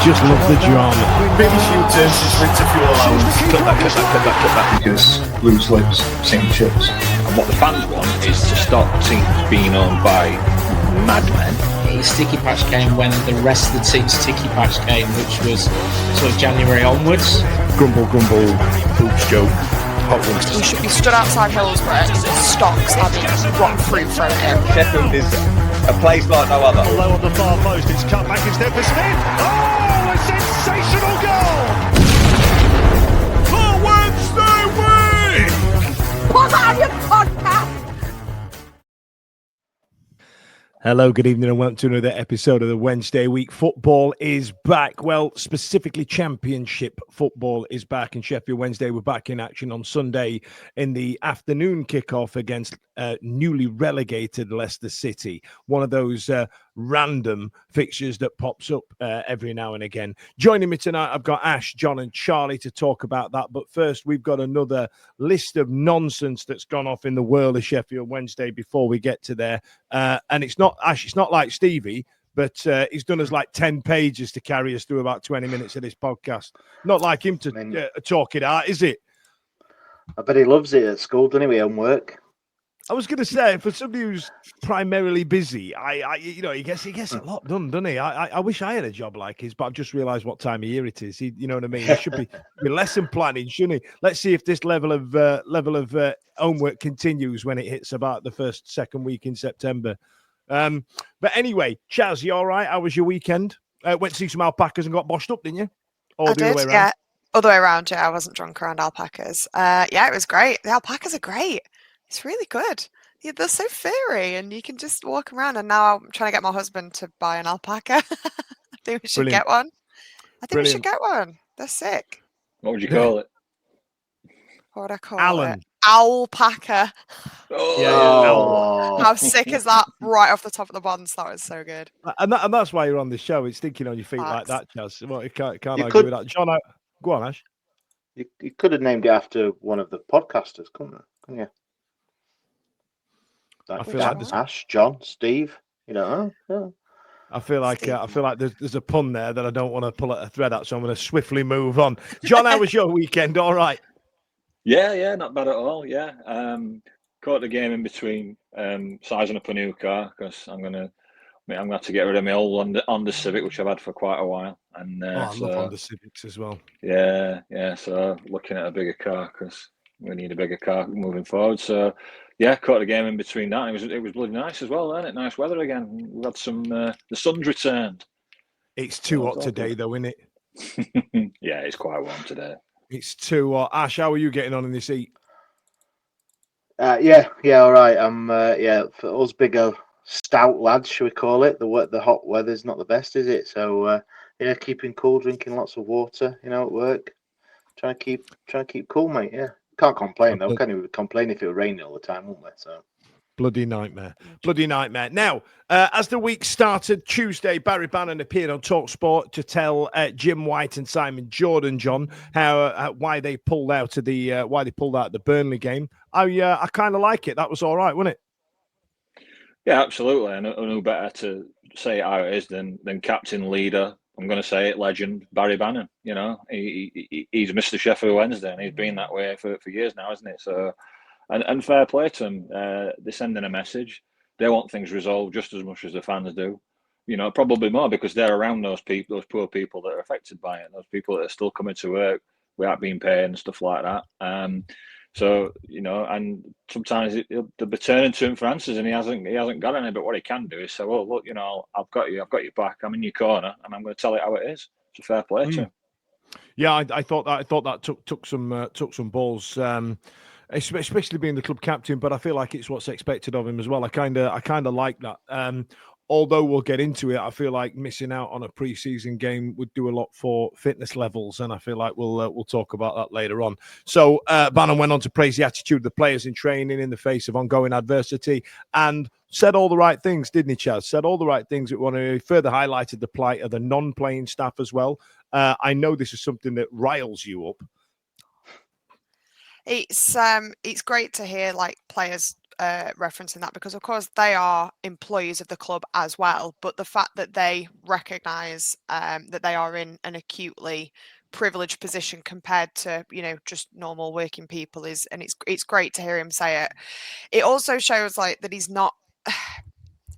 just love the drama. Biggest U-turn since winter fuel allowance. Cut that. Because loose lips, sink ships. And what the fans want is to stop teams being owned by madmen. Sticky Patch came when the rest of the team's Sticky Patch came, which was sort of January onwards. Grumble, hoops joke, hot wings. We should be stood outside Hillsborough with stocks having rotten fruit thrown in. Sheffield is a place like no other. Low on the far post, it's cut back instead for Smith. Oh, a sensational goal! The Wednesday week! Put on your podcast! Hello, good evening, and welcome to another episode of the Wednesday Week. Football is back. Well, specifically Championship football is back in Sheffield Wednesday. We're back in action on Sunday in the afternoon kickoff against newly relegated Leicester City. One of those random fixtures that pops up every now and again. Joining me tonight, I've got Ash, John and Charlie to talk about that. But first, we've got another list of nonsense that's gone off in the world of Sheffield Wednesday before we get to there. And it's not, Ash, it's not like Stevie, but he's done us like 10 pages to carry us through about 20 minutes of this podcast. Not like him to talk it out, is it? I bet he loves it at school, doesn't he, with homework? I was going to say, for somebody who's primarily busy, he gets a lot done, doesn't he? I wish I had a job like his, but I've just realised what time of year it is. You know what I mean? He should be lesson planning, shouldn't he? Let's see if this level of homework continues when it hits about the second week in September. But anyway, Chaz, you all right? How was your weekend? Went to see some alpacas and got boshed up, didn't you? Or I the other did, way around? yeah. Other way around, yeah. I wasn't drunk around alpacas. Yeah, it was great. The alpacas are great. It's really good. Yeah, they're so furry and you can just walk around. And now I'm trying to get my husband to buy an alpaca. I think we should get one. We should get one. They're sick. What would you call it? What would I call Alan. it? Alpaca. Oh. How sick is that? Right off the top of the bonds. That was so good. And that's why you're on the show. It's thinking on your feet like that, Chaz. Well, you can't argue with that. John, go on, Ash. You could have named it after one of the podcasters, couldn't you? I feel like there's Ash, John, Steve. You know. Yeah. I feel like there's a pun there that I don't want to pull a thread out, so I'm going to swiftly move on. John, how was your weekend? All right. Yeah, not bad at all. Yeah, caught the game in between sizing up a new car because I'm gonna have to get rid of my old Honda Civic, which I've had for quite a while. And I love Honda Civics as well. Yeah. So looking at a bigger car because we need a bigger car moving forward. So yeah, caught the game in between that. And it was bloody nice as well, wasn't it? Nice weather again. We've had some. The sun's returned. It's too hot today, though, isn't it? Yeah, it's quite warm today. It's too hot. Ash, how are you getting on in this heat? Yeah, all right. For us bigger, stout lads, shall we call it? The hot weather's not the best, is it? So keeping cool, drinking lots of water, at work. Trying to keep cool, mate. Yeah. Can't complain though. Can't even complain if it were raining all the time, won't we? So bloody nightmare. Now, as the week started Tuesday, Barry Bannon appeared on TalkSport to tell Jim White and Simon Jordan, John, why they pulled out of the Burnley game. I kind of like it. That was all right, wasn't it? Yeah, absolutely. I know better to say it how it is than captain, leader. I'm going to say it, legend Barry Bannon. He's Mr. Sheffield Wednesday, and he's been that way for years now, hasn't it? So, and fair play to him. They're sending a message. They want things resolved just as much as the fans do. Probably more because they're around those people, those poor people that are affected by it, those people that are still coming to work without being paid and stuff like that. So and sometimes they'll be turning to him for answers, and he hasn't got any. But what he can do is say, "Well, look, I've got your back. I'm in your corner, and I'm going to tell it how it is." It's a fair play to him. Yeah, I thought that took some balls, especially being the club captain. But I feel like it's what's expected of him as well. I kind of like that. Although we'll get into it, I feel like missing out on a pre-season game would do a lot for fitness levels, and I feel like we'll talk about that later on. So Bannon went on to praise the attitude of the players in training in the face of ongoing adversity, and said all the right things, didn't he, Chaz? Said all the right things. He further highlighted the plight of the non-playing staff as well. I know this is something that riles you up. It's great to hear like players referencing that because, of course, they are employees of the club as well. But the fact that they recognise that they are in an acutely privileged position compared to, just normal working people and it's great to hear him say it. It also shows like that he's not.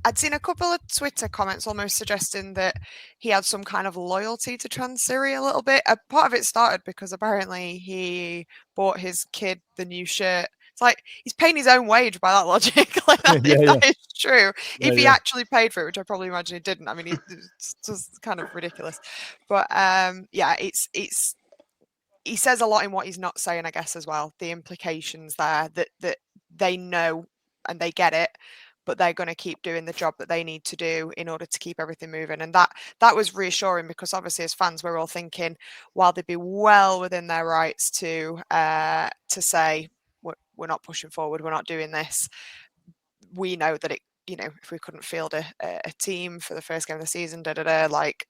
I'd seen a couple of Twitter comments almost suggesting that he had some kind of loyalty to Transiri a little bit. A part of it started because apparently he bought his kid the new shirt. It's like he's paying his own wage by that logic. Like that, if that is true, if he actually paid for it, which I probably imagine he didn't. I mean, it's just kind of ridiculous. But it's he says a lot in what he's not saying, I guess, as well. The implications there that they know and they get it, but they're going to keep doing the job that they need to do in order to keep everything moving. And that was reassuring because obviously as fans, we're all thinking, while they'd be well within their rights to say, we're not pushing forward, we're not doing this. We know that if we couldn't field a team for the first game of the season, like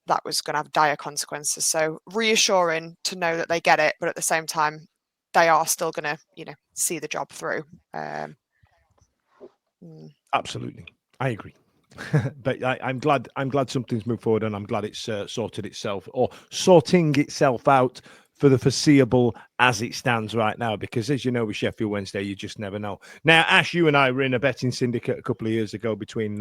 that was going to have dire consequences. So reassuring to know that they get it, but at the same time, they are still going to, see the job through. Absolutely, I agree. But I'm glad something's moved forward, and I'm glad it's sorted itself or sorting itself out for the foreseeable as it stands right now. Because as you know, with Sheffield Wednesday, you just never know. Now, Ash, you and I were in a betting syndicate a couple of years ago between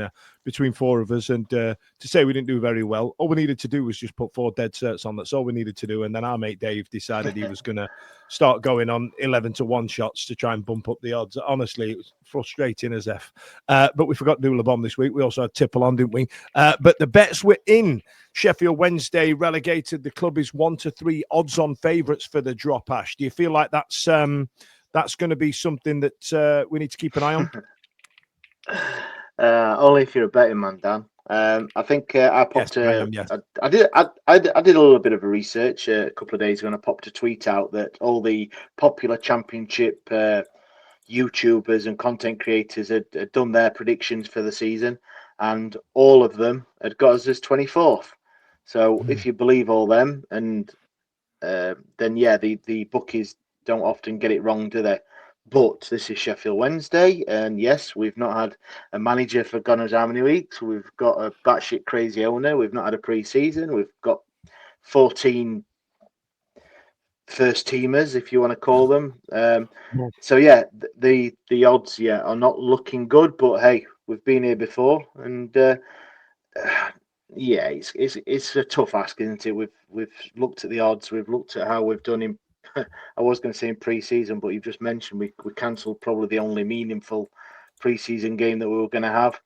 four of us, and to say we didn't do very well, all we needed to do was just put 4 dead certs on. That's all we needed to do. And then our mate Dave decided he was going to start going on 11-1 shots to try and bump up the odds. Honestly, it was frustrating as F. But we forgot to do Le Bon this week. We also had Tipple on, didn't we? But the bets were in. Sheffield Wednesday relegated. The club is 1-3 odds-on favourites for the drop. Ash, do you feel like that's going to be something that we need to keep an eye on? Only if you're a betting man, Dan. I think I popped. Yes, I am, yes. I did a little bit of a research a couple of days ago, and I popped a tweet out that all the popular Championship YouTubers and content creators had done their predictions for the season, and all of them had got us as 24th. So if you believe all them, and then yeah, the bookies don't often get it wrong, do they? But this is Sheffield Wednesday, and yes, we've not had a manager for God knows how many weeks. We've got a batshit crazy owner. We've not had a pre-season. We've got 14 first teamers, if you want to call them. So yeah, the odds are not looking good. But hey, we've been here before, and yeah, it's a tough ask, isn't it? We've looked at the odds. We've looked at how we've done in. I was going to say in pre-season, but you've just mentioned we cancelled probably the only meaningful pre-season game that we were going to have.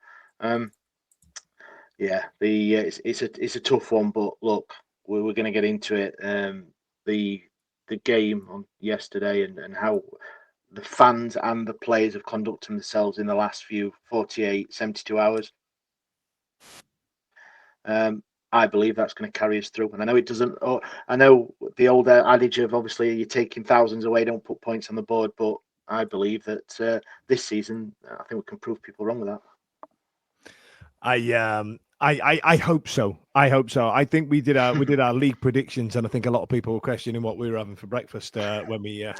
It's a tough one, but look, we're going to get into it. The game on yesterday and how the fans and the players have conducted themselves in the last 72 hours. I believe that's going to carry us through. And I know it doesn't. I know the old adage of obviously you're taking thousands away, don't put points on the board. But I believe that this season, I think we can prove people wrong with that. I hope so. I hope so. I think we did our league predictions, and I think a lot of people were questioning what we were having for breakfast when we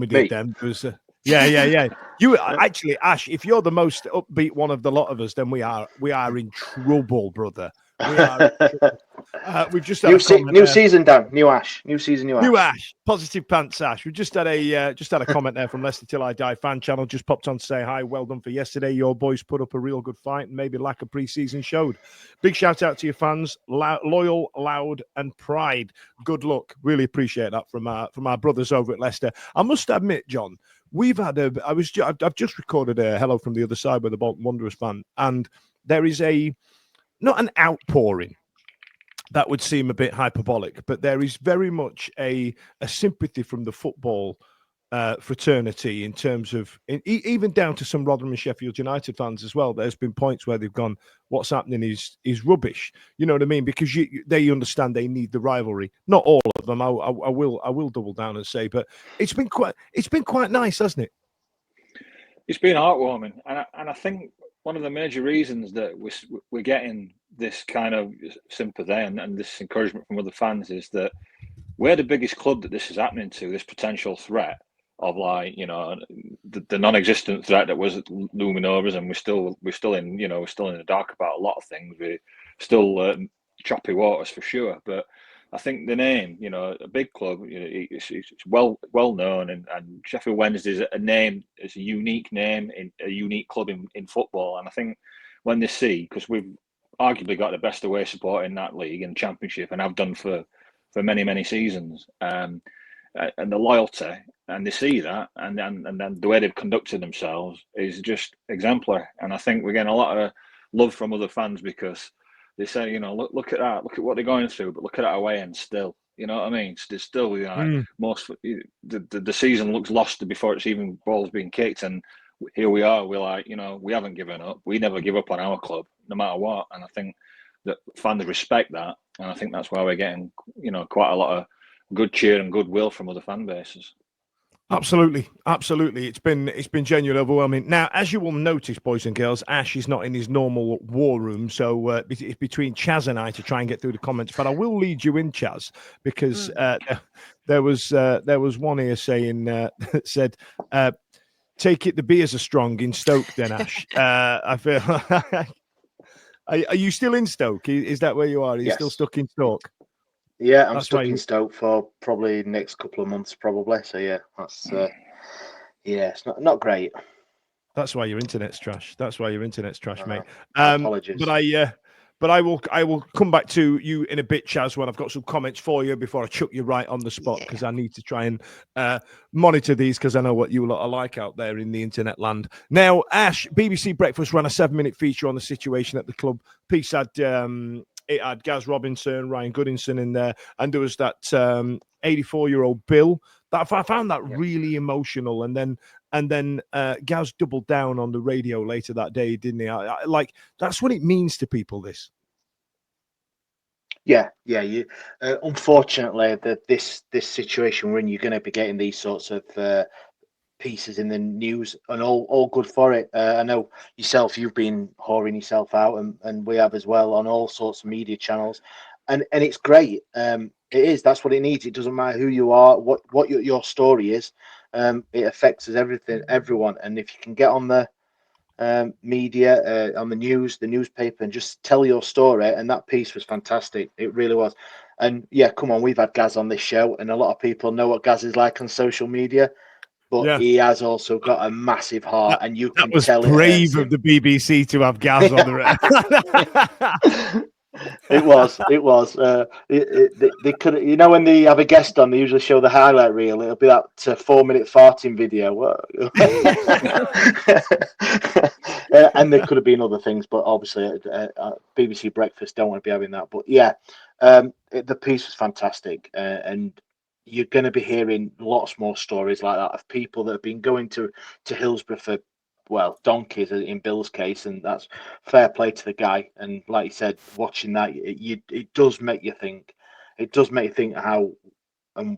did them. It was yeah. You actually, Ash, if you're the most upbeat one of the lot of us, then we are in trouble, brother. We've just had new season, Dan. New Ash. New season, new Ash. Positive pants, Ash. We just had a comment there from Leicester Till I Die fan channel. Just popped on to say hi. Well done for yesterday. Your boys put up a real good fight, and maybe lack of pre-season showed. Big shout out to your fans, loyal, loud, and pride. Good luck. Really appreciate that from our brothers over at Leicester. I must admit, John, we've had I've just recorded a hello from the other side with the Bolton Wanderers fan, and there is not an outpouring that would seem a bit hyperbolic, but there is very much a sympathy from the football fraternity in terms of even down to some Rotherham and Sheffield United fans as well. There's been points where they've gone, what's happening is rubbish. You know what I mean? Because they understand they need the rivalry. Not all of them. I will double down and say, but it's been quite nice, hasn't it? It's been heartwarming, and I think one of the major reasons that we're getting this kind of sympathy and this encouragement from other fans is that we're the biggest club that this is happening to, this potential threat. like, you know, the non-existent threat that was looming over us, and we're still in the dark about a lot of things. We're still choppy waters for sure, but I think the name, you know, a big club, you know, it's well known, and Sheffield Wednesday is a name, it's a unique name in a unique club in football, and I think when they see, because we've arguably got the best away support in that league and Championship, and have done for many seasons, and the loyalty, and they see that, and then the way they've conducted themselves is just exemplary. And I think we're getting a lot of love from other fans because they say, you know, look at that, look at what they're going through, but look at that away end still. You know what I mean? There's still, you know, most the season looks lost before it's even balls being kicked, and here we are. We're like, you know, we haven't given up. We never give up on our club, no matter what. And I think that fans respect that, and I think that's why we're getting, you know, quite a lot of good cheer and goodwill from other fan bases. Absolutely. It's been genuinely overwhelming. Now, as you will notice, boys and girls, Ash is not in his normal war room, so it's between Chaz and I to try and get through the comments. But I will lead you in, Chaz, because there was one here saying that said, "Take it, the beers are strong in Stoke." Then Ash, I feel. Are you still in Stoke? Is that where you are? Are you still stuck in Stoke? Yeah, I'm stuck in Stoke for probably next couple of months, probably. So yeah, that's it's not great. That's why your internet's trash. Mate. Apologies. But I will come back to you in a bit, Chaz, when I've got some comments for you before I chuck you right on the spot, because I need to try and monitor these, because I know what you lot are like out there in the internet land. Now, Ash, BBC Breakfast ran a 7-minute feature on the situation at the club. Piece had it had Gaz Robinson, Ryan Goodinson in there, and there was that 84-year-old Bill. That I found that really emotional, and then Gaz doubled down on the radio later that day, didn't he? Like, that's what it means to people. This. Yeah. You unfortunately, this situation we're in, you're going to be getting these sorts of pieces in the news, and all good for it. I know yourself, you've been whoring yourself out, and we have as well, on all sorts of media channels, and it's great. It is. That's what it needs. It doesn't matter who you are, what your story is. It affects us, everyone. And if you can get on the media, on the news, the newspaper, and just tell your story, and that piece was fantastic. It really was. And yeah, come on, we've had Gaz on this show, and a lot of people know what Gaz is like on social media. But he has also got a massive heart, and you can tell. That was brave of the BBC to have Gaz on the. It was. They could, you know, when they have a guest on, they usually show the highlight reel. It'll be that 4-minute farting video, and there could have been other things, but obviously, BBC Breakfast don't want to be having that. But yeah, the piece was fantastic, and you're going to be hearing lots more stories like that of people that have been going to Hillsborough for, well, donkeys in Bill's case, and that's fair play to the guy. And like you said, watching that, it does make you think. It does make you think how and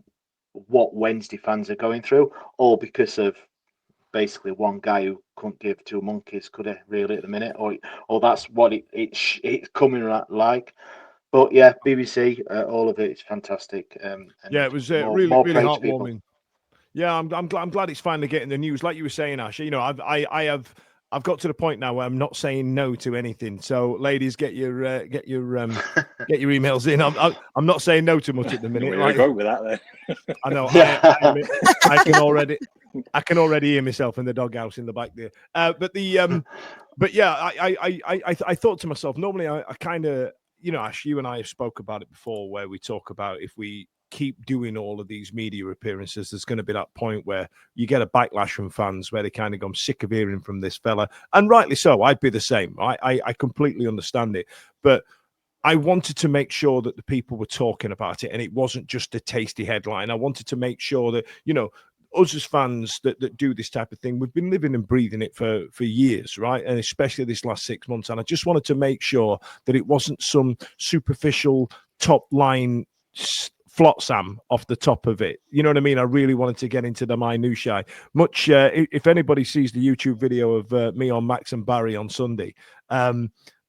what Wednesday fans are going through, all because of basically one guy who couldn't give two monkeys, could he, really, at the minute, or that's what it's coming like. But yeah, BBC, all of it is fantastic. And yeah, it was really heartwarming. Yeah, I'm glad it's finally getting the news. Like you were saying, Ash, you know, I've got to the point now where I'm not saying no to anything. So, ladies, get your emails in. I'm not saying no too much at the minute. We'll go with that then. I know. I can already hear myself in the doghouse in the back there. But yeah, I thought to myself. Normally, I kind of, you know, Ash, you and I have spoke about it before, where we talk about if we keep doing all of these media appearances, there's going to be that point where you get a backlash from fans where they kind of go, I'm sick of hearing from this fella. And rightly so. I'd be the same. I completely understand it. But I wanted to make sure that the people were talking about it and it wasn't just a tasty headline. I wanted to make sure that, you know, us as fans that do this type of thing, we've been living and breathing it for years, right? And especially this last 6 months. And I just wanted to make sure that it wasn't some superficial top line flotsam off the top of it. You know what I mean? I really wanted to get into the minutiae. If anybody sees the YouTube video of me on Max and Barry on Sunday,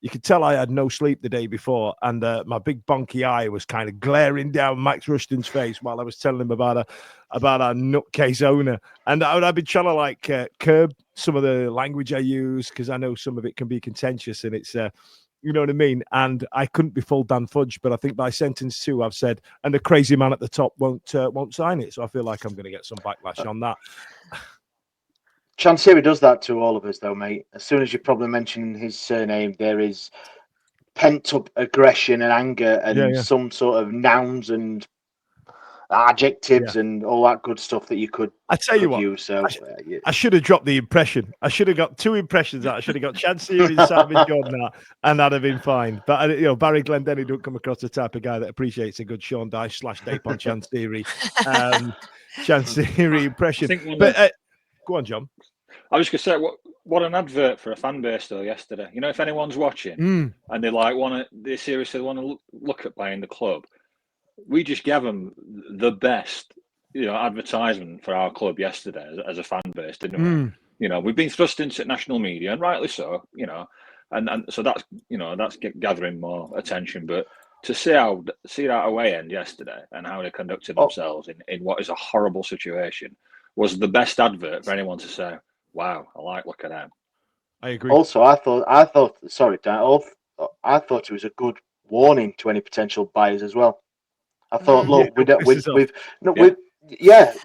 you could tell I had no sleep the day before, and my big bonky eye was kind of glaring down Max Rushton's face while I was telling him about our nutcase owner. And I've been trying to curb some of the language I use, because I know some of it can be contentious, and it's you know what I mean? And I couldn't be full Dan Fudge, but I think by sentence 2 I've said, and the crazy man at the top won't sign it. So I feel like I'm going to get some backlash on that. Chansiri does that to all of us, though, mate. As soon as you probably mention his surname, there is pent-up aggression and anger and some sort of nouns and adjectives and all that good stuff that you could use. So I should have dropped the impression. I should have got 2 impressions out. I should have got Chansiri and Simon Jordan out, and that'd have been fine. But Barry Glendenny don't come across the type of guy that appreciates a good Sean Dyche /Dape on Chansiri. Chansiri impression. But go on, John. I was just going to say, what an advert for a fan base though yesterday. You know, if anyone's watching and they seriously want to look at playing the club, we just gave them the best, advertisement for our club yesterday as a fan base, didn't we? You know, we've been thrust into national media, and rightly so. You know, and so that's gathering more attention. But to see that away end yesterday and how they conducted themselves in what is a horrible situation was the best advert for anyone to say, wow, look at them. I agree. Also, I thought, sorry, Dan, I thought it was a good warning to any potential buyers as well. I thought, look,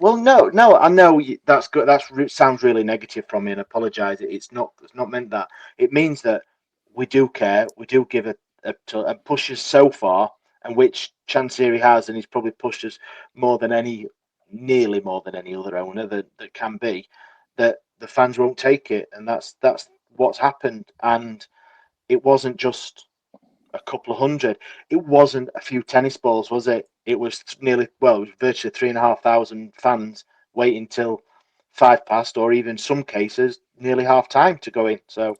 well, no, I know that's good. That sounds really negative from me, and apologise. It's not meant that. It means that we do care. We do give and push us so far, and which Chansiri has, and he's probably pushed us nearly more than any other owner that can be, that the fans won't take it, and that's what's happened. And it wasn't just a couple of hundred. It wasn't a few tennis balls, was it? It was virtually 3,500 fans waiting till 5 past, or even some cases nearly half time to go in. So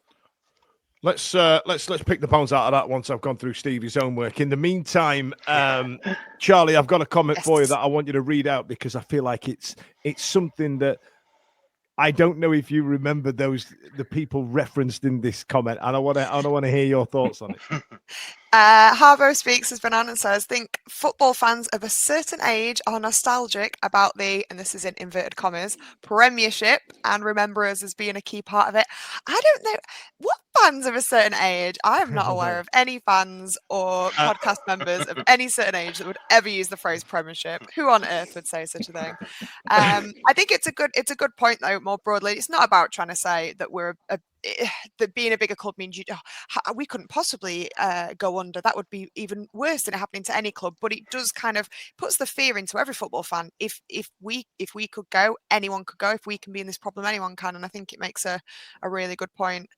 let's pick the bones out of that once I've gone through Stevie's homework. In the meantime, Charlie, I've got a comment for you that I want you to read out, because I feel like it's something that I don't know if you remember the people referenced in this comment, and I want to hear your thoughts on it. Harbo Speaks has been on and says, think football fans of a certain age are nostalgic about the, and this is in inverted commas, Premiership, and remember us as being a key part of it. I don't know what fans of a certain age. I am not aware of any fans or podcast members of any certain age that would ever use the phrase Premiership. Who on earth would say such a thing? I think it's a good point though. More broadly, it's not about trying to say that that being a bigger club means we couldn't possibly go under. That would be even worse than it happening to any club. But it does kind of puts the fear into every football fan. If we could go, anyone could go. If we can be in this problem, anyone can. And I think it makes a really good point.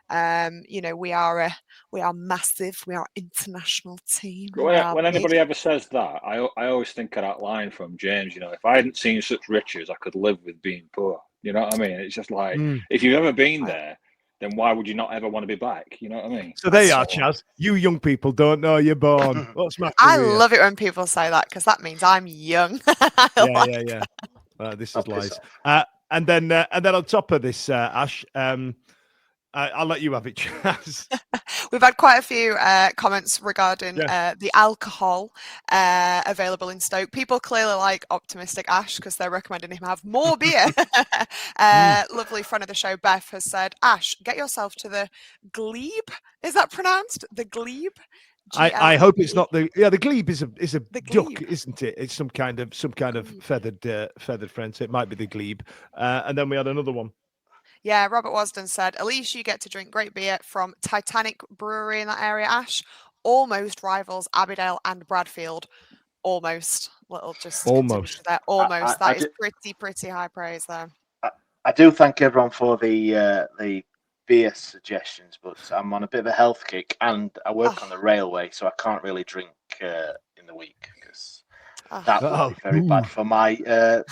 We are massive. We are an international team. When anybody ever says that, I always think of that line from James. You know, if I hadn't seen such riches, I could live with being poor. You know what I mean? It's just like, if you've ever been there, then why would you not ever want to be back? You know what I mean? So there you are, Chaz. You young people don't know you're born. What's my I love it when people say that, because that means I'm young. Yeah. This is lies. And then on top of this, Ash, I'll let you have it, Chaz. We've had quite a few comments regarding the alcohol available in Stoke. People clearly like optimistic Ash because they're recommending him have more beer. Lovely friend of the show, Beth, has said, Ash, get yourself to the Glebe. Is that pronounced? The Glebe? I hope it's not the glebe is a duck, isn't it? It's some kind of feathered friend. So it might be the glebe. And then we had another one. Yeah, Robert Wasden said, at least you get to drink great beer from Titanic Brewery in that area, Ash. Almost rivals Abbeydale and Bradfield. Almost. Almost. There. Almost. That is pretty high praise there. I do thank everyone for the beer suggestions, but I'm on a bit of a health kick, and I work on the railway, so I can't really drink in the week, because that would be very bad for my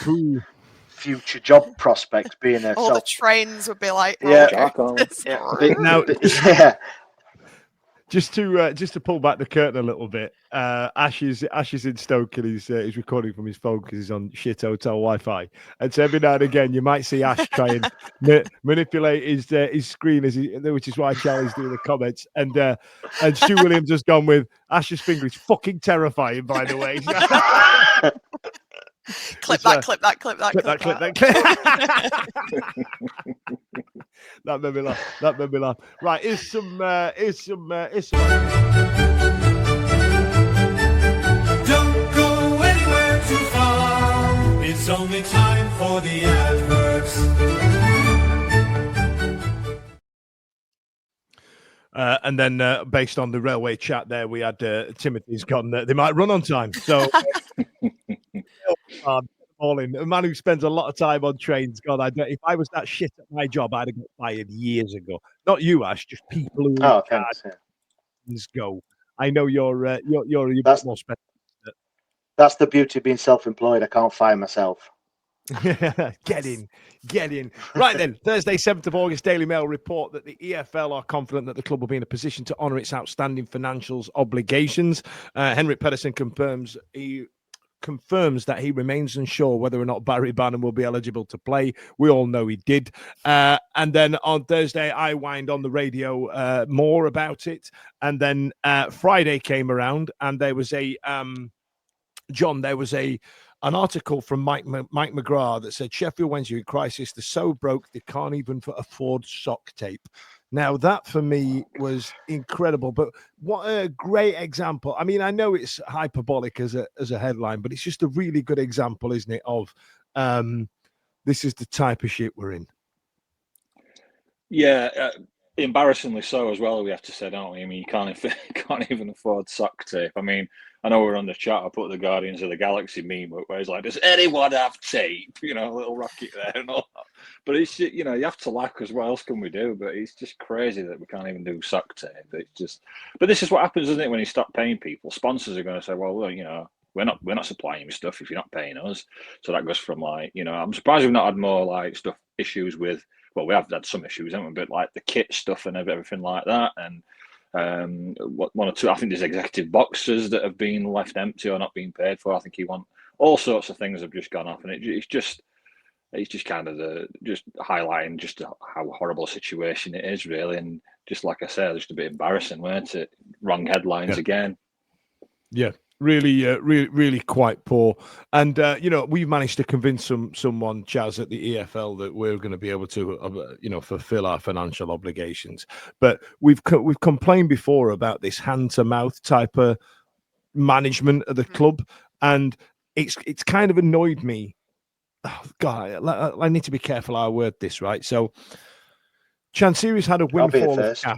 future job prospects. Being all the trains would be like, now Just to pull back the curtain a little bit, Ash is in Stoke and he's recording from his phone because he's on shit hotel Wi-Fi. And so every now and again, you might see Ash try and manipulate his screen which is why Charlie's doing the comments. And Stu Williams has gone with Ash's finger is fucking terrifying, by the way. Clip that. That made me laugh. Right, here's some. Don't go anywhere too far. It's only time for the adverts. And then, based on the railway chat, there we had Timothy's gone. They might run on time, so. A man who spends a lot of time on trains. God, if I was that shit at my job, I'd have got fired years ago. Not you, Ash, just people who. Oh, thanks. Go. I know you're bit more special. That's the beauty of being self-employed. I can't fire myself. Get in. Right then, Thursday, 7th of August, Daily Mail report that the EFL are confident that the club will be in a position to honour its outstanding financial obligations. Henrik Pedersen confirms that he remains unsure whether or not Barry Bannon will be eligible to play. We all know he did. And then on Thursday, I whined on the radio more about it. And then Friday came around and there was an article from Mike McGrath that said Sheffield Wednesday in crisis. They're so broke they can't even afford sock tape. Now, that for me was incredible, but what a great example. I mean, I know it's hyperbolic as a headline, but it's just a really good example, isn't it, of this is the type of shit we're in. Yeah, embarrassingly so as well, we have to say, don't we? I mean, you can't even afford sock tape. I mean, I know we're on the chat. I put the Guardians of the Galaxy meme up where it's like, does anyone have tape? You know, a little rocket there and all that. But it's, you know, you have to laugh because what else can we do? But it's just crazy that we can't even do sock tape. It's just, but this is what happens, isn't it? When you stop paying people, sponsors are going to say, well, you know, we're not supplying you stuff if you're not paying us. So that goes from like, you know, I'm surprised we've not had more like issues with. Well, we have had some issues, haven't we? But like the kit stuff and everything like that, and one or two. I think there's executive boxes that have been left empty or not being paid for. I think he won all sorts of things have just gone off, and it's just kind of just highlighting just how horrible a situation it is, really. And just like I said, just a bit embarrassing, weren't it? Wrong headlines again. Yeah. Really quite poor. And, you know, we've managed to convince someone, Chaz, at the EFL that we're going to be able to, you know, fulfill our financial obligations. But we've complained before about this hand-to-mouth type of management of the club. And it's kind of annoyed me. Oh, God, I need to be careful how I word this, right? So Chansiri's had a windfall of cash.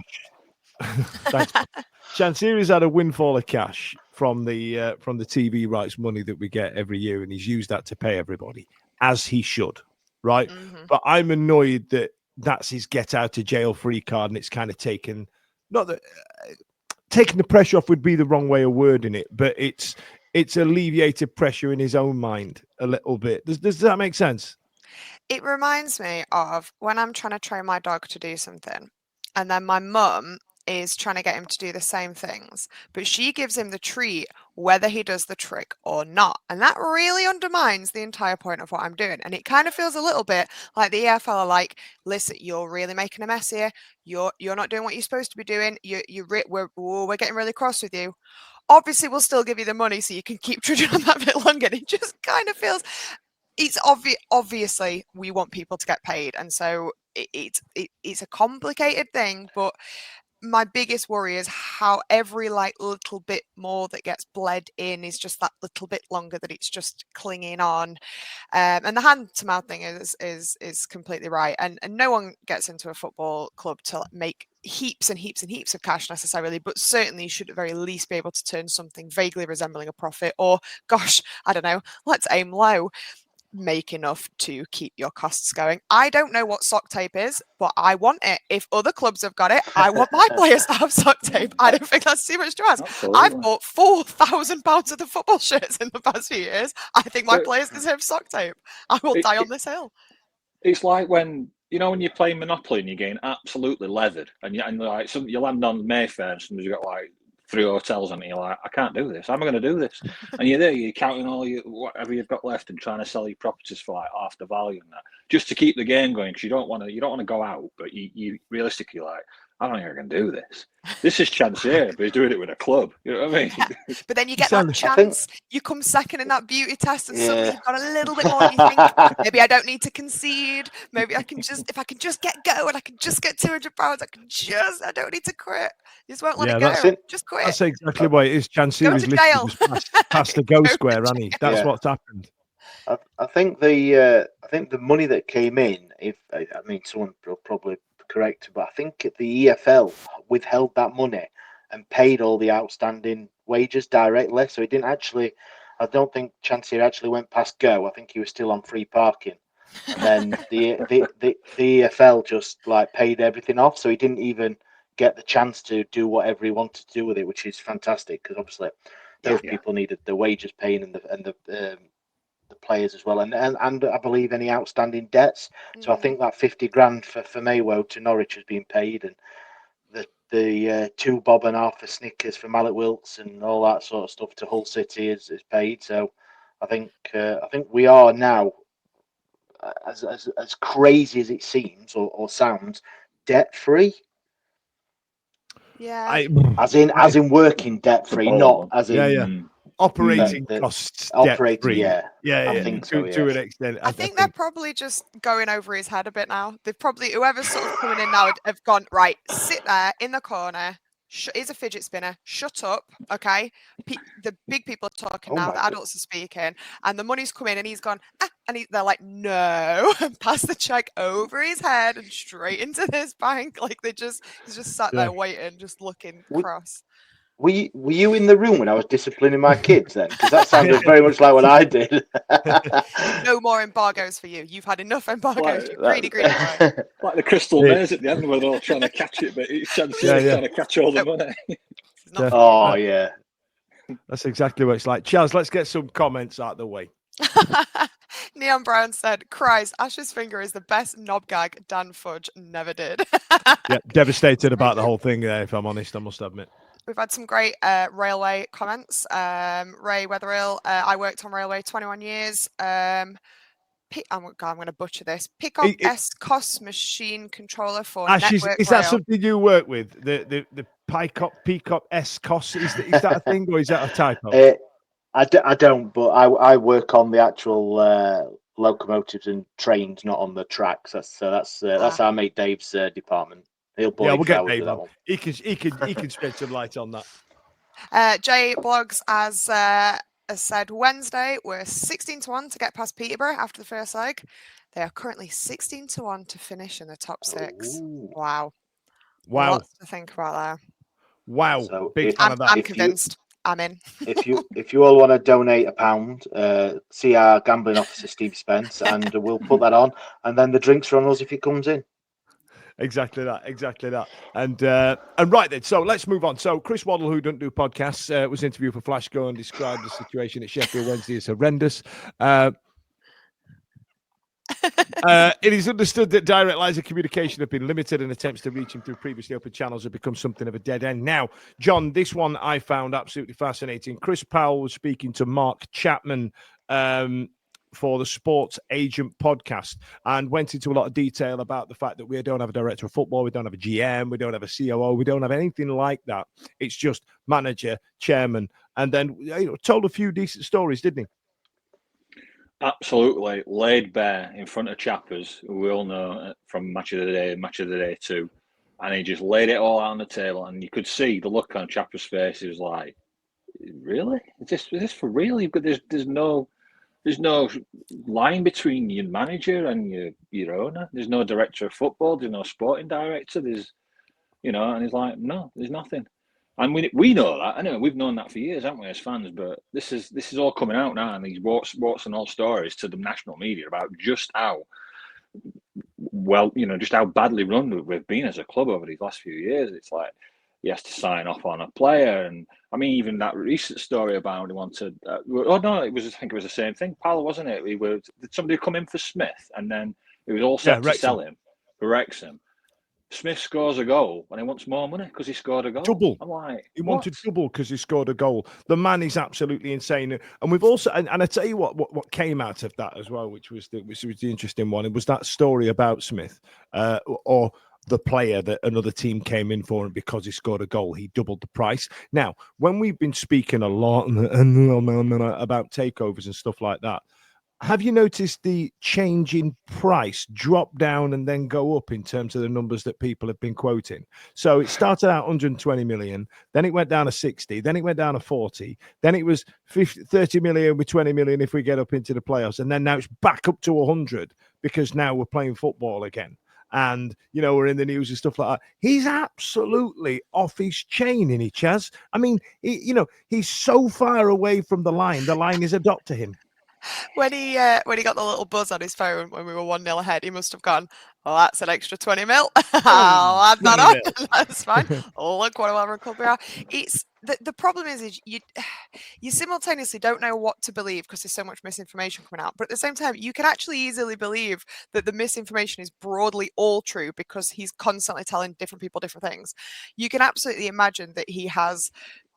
Thanks. Chansiri's had a windfall of cash from the TV rights money that we get every year, and he's used that to pay everybody, as he should, right? Mm-hmm. But I'm annoyed that that's his get out of jail free card, and it's kind of taking the pressure off would be the wrong way of wording it, but it's alleviated pressure in his own mind a little bit. Does that make sense? It reminds me of when I'm trying to train my dog to do something, and then my mum is trying to get him to do the same things, but she gives him the treat whether he does the trick or not. And that really undermines the entire point of what I'm doing. And it kind of feels a little bit like the EFL are like, listen, you're really making a mess here. You're not doing what you're supposed to be doing. We're getting really cross with you. Obviously, we'll still give you the money so you can keep trudging on that bit longer. And it just kind of feels, it's obviously we want people to get paid. And so it's a complicated thing, but my biggest worry is how every little bit more that gets bled in is just that little bit longer that it's just clinging on. And the hand to mouth thing is completely right. And no one gets into a football club to make heaps and heaps and heaps of cash necessarily, but certainly you should at the very least be able to turn something vaguely resembling a profit, or gosh, I don't know, let's aim low. Make enough to keep your costs going. I don't know what sock tape is, but I want it. If other clubs have got it, I want my players to have sock tape. I don't think that's too much to ask. Absolutely. I've bought £4,000 of the football shirts in the past few years. I think my players deserve sock tape. I will die on this hill. It's like when you know when you're playing Monopoly and you're getting absolutely leathered, and like you land on Mayfair and somebody's got like 3 hotels on it, you're like, I can't do this. How am I going to do this? And you're there, you're counting all your whatever you've got left and trying to sell your properties for like half the value and that, just to keep the game going, because you don't want to go out, but you realistically like, I don't think I can do this. This is chance here, but he's doing it with a club. You know what I mean? Yeah. But then you get that chance. You come second in that beauty test, and suddenly you've got a little bit more. And you think, maybe I don't need to concede. Maybe I can just, if I can just get going, I can just get £200. I don't need to quit. You just won't let it go. Just quit. That's exactly what it is. Chance here is literally just past the go square, hasn't he? That's what's happened. I think the money that came in, someone will probably correct, but I think the EFL withheld that money and paid all the outstanding wages directly. So he didn't actually. I don't think Chancellor actually went past go. I think he was still on free parking. And then the EFL just like paid everything off, so he didn't even get the chance to do whatever he wanted to do with it, which is fantastic because obviously those people needed the wages paying and the players as well, and I believe any outstanding debts. So I think that 50 grand for Maywo to Norwich has been paid, and the 2 bob and half for Snickers for Mallet Wilts and all that sort of stuff to Hull City is paid. So I think we are now, as crazy as it seems or sounds, debt free. Yeah. As in working debt free, not as in operating costs. Operating, I think so. To an extent, I think they're probably just going over his head a bit now. They've probably, whoever's sort of coming in now, have gone, right, sit there in the corner. Here's a fidget spinner. Shut up, okay? The big people are talking now. The adults are speaking, and the money's come in, and he's gone. And they're like, no, and pass the check over his head and straight into this bank. Like he's just sat there waiting, just looking cross. Were you in the room when I was disciplining my kids then? Because that sounded very much like what I did. No more embargoes for you. You've had enough embargoes. You're greedy boy. Like the crystal maze at the end where they're all trying to catch it, but each chance trying to catch all the money. Yeah. That's exactly what it's like. Chaz, let's get some comments out of the way. Neon Brown said, Christ, Ash's finger is the best knob gag Dan Fudge never did. Devastated about the whole thing there, if I'm honest, I must admit. We've had some great railway comments. Ray Wetherill, I worked on railway 21 years. I'm going to butcher this. Peacock S-COS machine controller for Ash, Network is Rail. that something you work with? The Peacock S-COS? Is that a thing or is that a typo? I don't, but I work on the actual locomotives and trains, not on the tracks. That's our mate Dave's department. We'll get Dave on. He can spread some light on that. Jay Blogs has said Wednesday we're 16-1 to get past Peterborough after the first leg. They are currently 16-1 to finish in the top 6. Ooh. Wow. Lots to think about there. Wow. So big fan of that. I'm convinced. I'm in. if you all want to donate £1, see our gambling officer Steve Spence, and we'll put that on, and then the drinks are on us if he comes in. Exactly that. And right then, so let's move on. So Chris Waddle, who doesn't do podcasts, was interviewed for Flash Go and described the situation at Sheffield Wednesday as horrendous. It is understood that direct lines of communication have been limited and attempts to reach him through previously open channels have become something of a dead end. Now, John, this one I found absolutely fascinating. Chris Powell was speaking to Mark Chapman for the Sports Agent podcast and went into a lot of detail about the fact that we don't have a director of football, we don't have a GM, we don't have a COO, we don't have anything like that. It's just manager, chairman, and then told a few decent stories, didn't he? Absolutely laid bare in front of chappers who we all know from Match of the Day 2, and he just laid it all out on the table, and you could see the look on chappers' face. He was like, "Really? Is this for real? There's no line between your manager and your owner. There's no director of football. There's no sporting director. And he's like, no, there's nothing. And we know that. I know we've known that for years, haven't we, as fans? But this is all coming out now, and these warts and all stories to the national media about just how just how badly run we've been as a club over these last few years. It's like he has to sign off on a player, and I mean, even that recent story about he wanted. I think it was the same thing, Pal, wasn't it? Did somebody come in for Smith, and then it was all set to sell him, for Wrexham. Smith scores a goal and he wants more money because he scored a goal. Double. I'm like, He what? wanted double because he scored a goal. The man is absolutely insane. And we've also, and I tell you what came out of that as well, which was the interesting one. It was that story about Smith, or the player that another team came in for, and because he scored a goal, he doubled the price. Now, when we've been speaking a lot about takeovers and stuff like that, have you noticed the change in price drop down and then go up in terms of the numbers that people have been quoting? So it started out 120 million, then it went down to 60, then it went down to 40, then it was 30 million with 20 million if we get up into the playoffs, and then now it's back up to 100 because now we're playing football again. And, you know, we're in the news and stuff like that. He's absolutely off his chain, in Chaz. I mean, he's so far away from the line. The line is a dot to him. When he got the little buzz on his phone when we were 1-0 ahead, he must have gone, well, that's an extra 20 mil. I'll add that on. That's fine. Look what a well-run club we are. It's the problem is you simultaneously don't know what to believe because there's so much misinformation coming out. But at the same time, you can actually easily believe that the misinformation is broadly all true because he's constantly telling different people different things. You can absolutely imagine that he has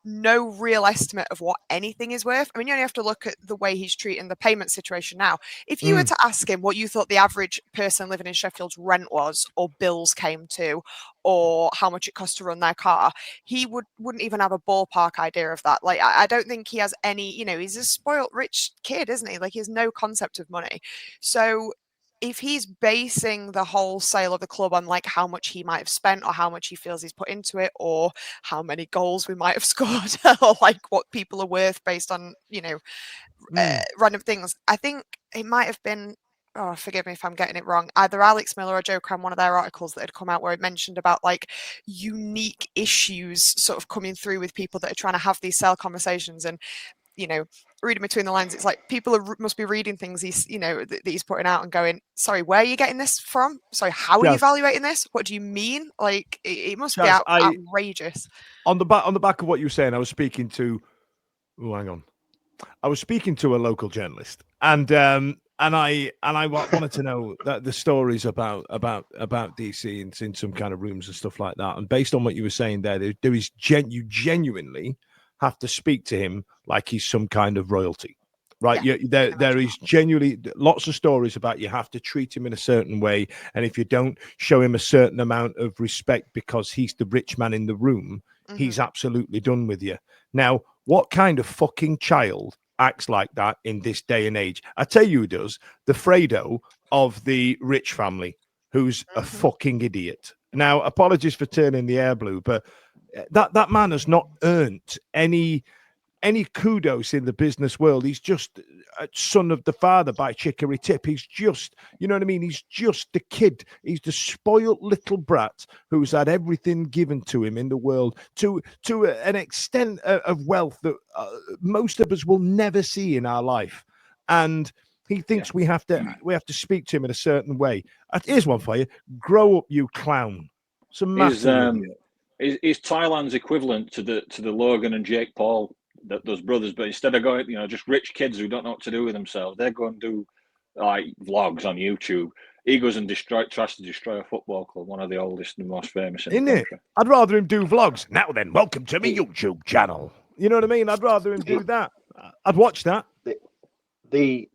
no real estimate of what anything is worth. I mean, you only have to look at the way he's treating the payment situation now. If you were to ask him what you thought the average person living in Sheffield's rent was, or bills came to, or how much it cost to run their car, he wouldn't even have a ballpark idea of that. Like, I don't think he has any, he's a spoilt rich kid, isn't he? Like, he has no concept of money. So if he's basing the whole sale of the club on like how much he might have spent or how much he feels he's put into it or how many goals we might have scored or like what people are worth based on, random things, I think it might have been, oh, forgive me if I'm getting it wrong, either Alex Miller or Joe Cram, one of their articles that had come out where it mentioned about like unique issues sort of coming through with people that are trying to have these sale conversations. And reading between the lines, it's like people must be reading things he's, that he's putting out and going, sorry, where are you getting this from? Sorry, how are you evaluating this? What do you mean? Like, it must be outrageous. On the back of what you were saying, I was speaking to, I was speaking to a local journalist, and I wanted to know that the stories about DC and in some kind of rooms and stuff like that. And based on what you were saying there is you genuinely have to speak to him like he's some kind of royalty, right? Yeah, there is genuinely lots of stories about you have to treat him in a certain way, and if you don't show him a certain amount of respect because he's the rich man in the room, he's absolutely done with you. Now, what kind of fucking child acts like that in this day and age? I tell you who does. The Fredo of the rich family, who's a fucking idiot. Now, apologies for turning the air blue, but that man has not earned any kudos in the business world. He's just a son of the father by chicory tip. He's just, you know what I mean? He's just the kid. He's the spoilt little brat who's had everything given to him in the world to an extent of wealth that most of us will never see in our life. And he thinks we have to speak to him in a certain way. Here's one for you. Grow up, you clown. It's a massive Is Thailand's equivalent to the Logan and Jake Paul, those brothers, but instead of going, just rich kids who don't know what to do with themselves, they're going to do like vlogs on YouTube. He goes and tries to destroy a football club, one of the oldest and most famous in the country. I'd rather him do vlogs. Now then, welcome to my YouTube channel. You know what I mean? I'd rather him do that. I'd watch that. The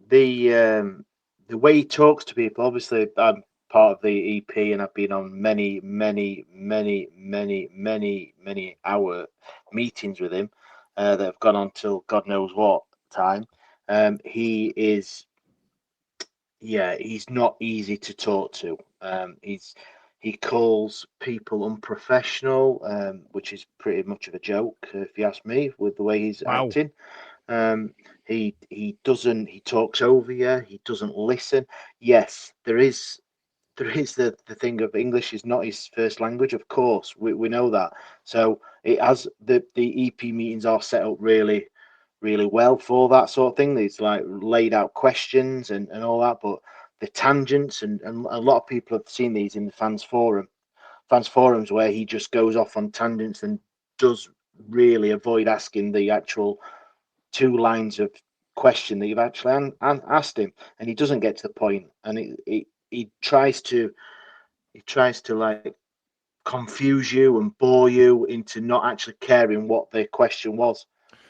way he talks to people, obviously, I'm part of the EP and I've been on many hour meetings with him that have gone on till God knows what time. He's not easy to talk to. He calls people unprofessional, which is pretty much of a joke, if you ask me, with the way he's acting. He talks over you. He doesn't listen. Yes, there is the thing of English is not his first language. Of course, we know that. So it has the EP meetings are set up really, really well for that sort of thing. It's like laid out questions and all that, but the tangents and a lot of people have seen these in the fans forums where he just goes off on tangents and does really avoid asking the actual 2 lines of question that you've actually asked him, and he doesn't get to the point, and he tries to he tries to like confuse you and bore you into not actually caring what the question was.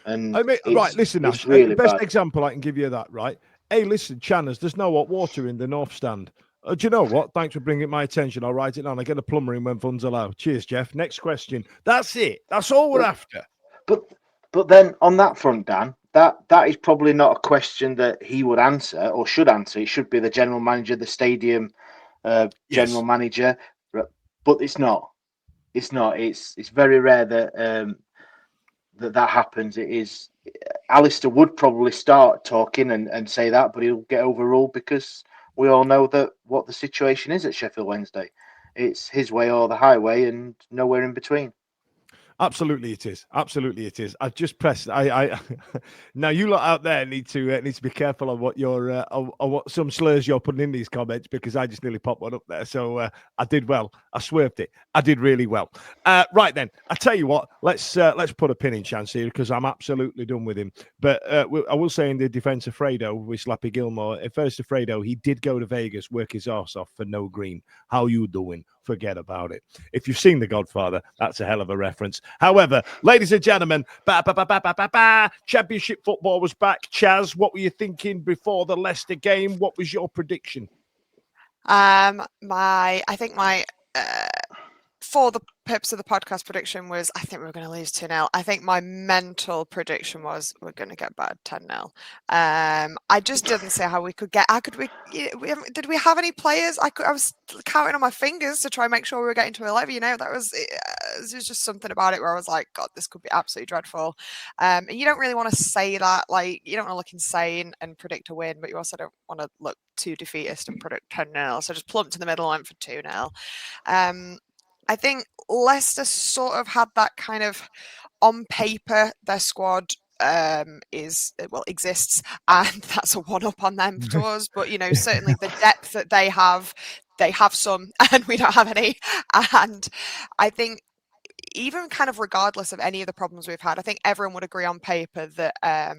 And I mean, right, listen, it's Ash, really best bad. example I can give you of that, right? Hey, listen, Channers, there's no hot water in the North Stand. Do you know what? Thanks for bringing it my attention. I'll write it down. I get a plumber in when funds allow. Cheers, Jeff. Next question. That's it. That's all we're after. But then on that front, Dan, that is probably not a question that he would answer or should answer. It should be the general manager, the stadium general manager. But it's not. It's not. It's very rare that that happens. It is. Alistair would probably start talking and say that, but he'll get overruled because we all know that what the situation is at Sheffield Wednesday. It's his way or the highway, and nowhere in between. Absolutely, it is. Absolutely, it is. I've just pressed. I now you lot out there need to be careful of what your of what some slurs you're putting in these comments, because I just nearly popped one up there. So I did well. I swerved it. I did really well. Right then, I tell you what. Let's put a pin in Chance here, because I'm absolutely done with him. But I will say, in the defence of Fredo with Slappy Gilmore, at first of Fredo, he did go to Vegas, work his arse off for no green. How you doing? Forget about it. If you've seen The Godfather, that's a hell of a reference. However, ladies and gentlemen, Championship football was back. Chaz, what were you thinking before the Leicester game? What was your prediction? For the purpose of the podcast prediction was, I think we were going to lose 2-0. I think my mental prediction was we're going to get bad 10-0. I just didn't see how we could get. Did we have any players? I was counting on my fingers to try and make sure we were getting to 11. You know, there was just something about it where I was like, God, this could be absolutely dreadful. And you don't really want to say that. Like, you don't want to look insane and predict a win, but you also don't want to look too defeatist and predict 10-0. So just plumped in the middle and went for 2-0. I think Leicester sort of had that kind of, on paper, their squad exists, and that's a one-up on them to us. But, you know, certainly the depth that they have some, and we don't have any. And I think even kind of regardless of any of the problems we've had, I think everyone would agree on paper that that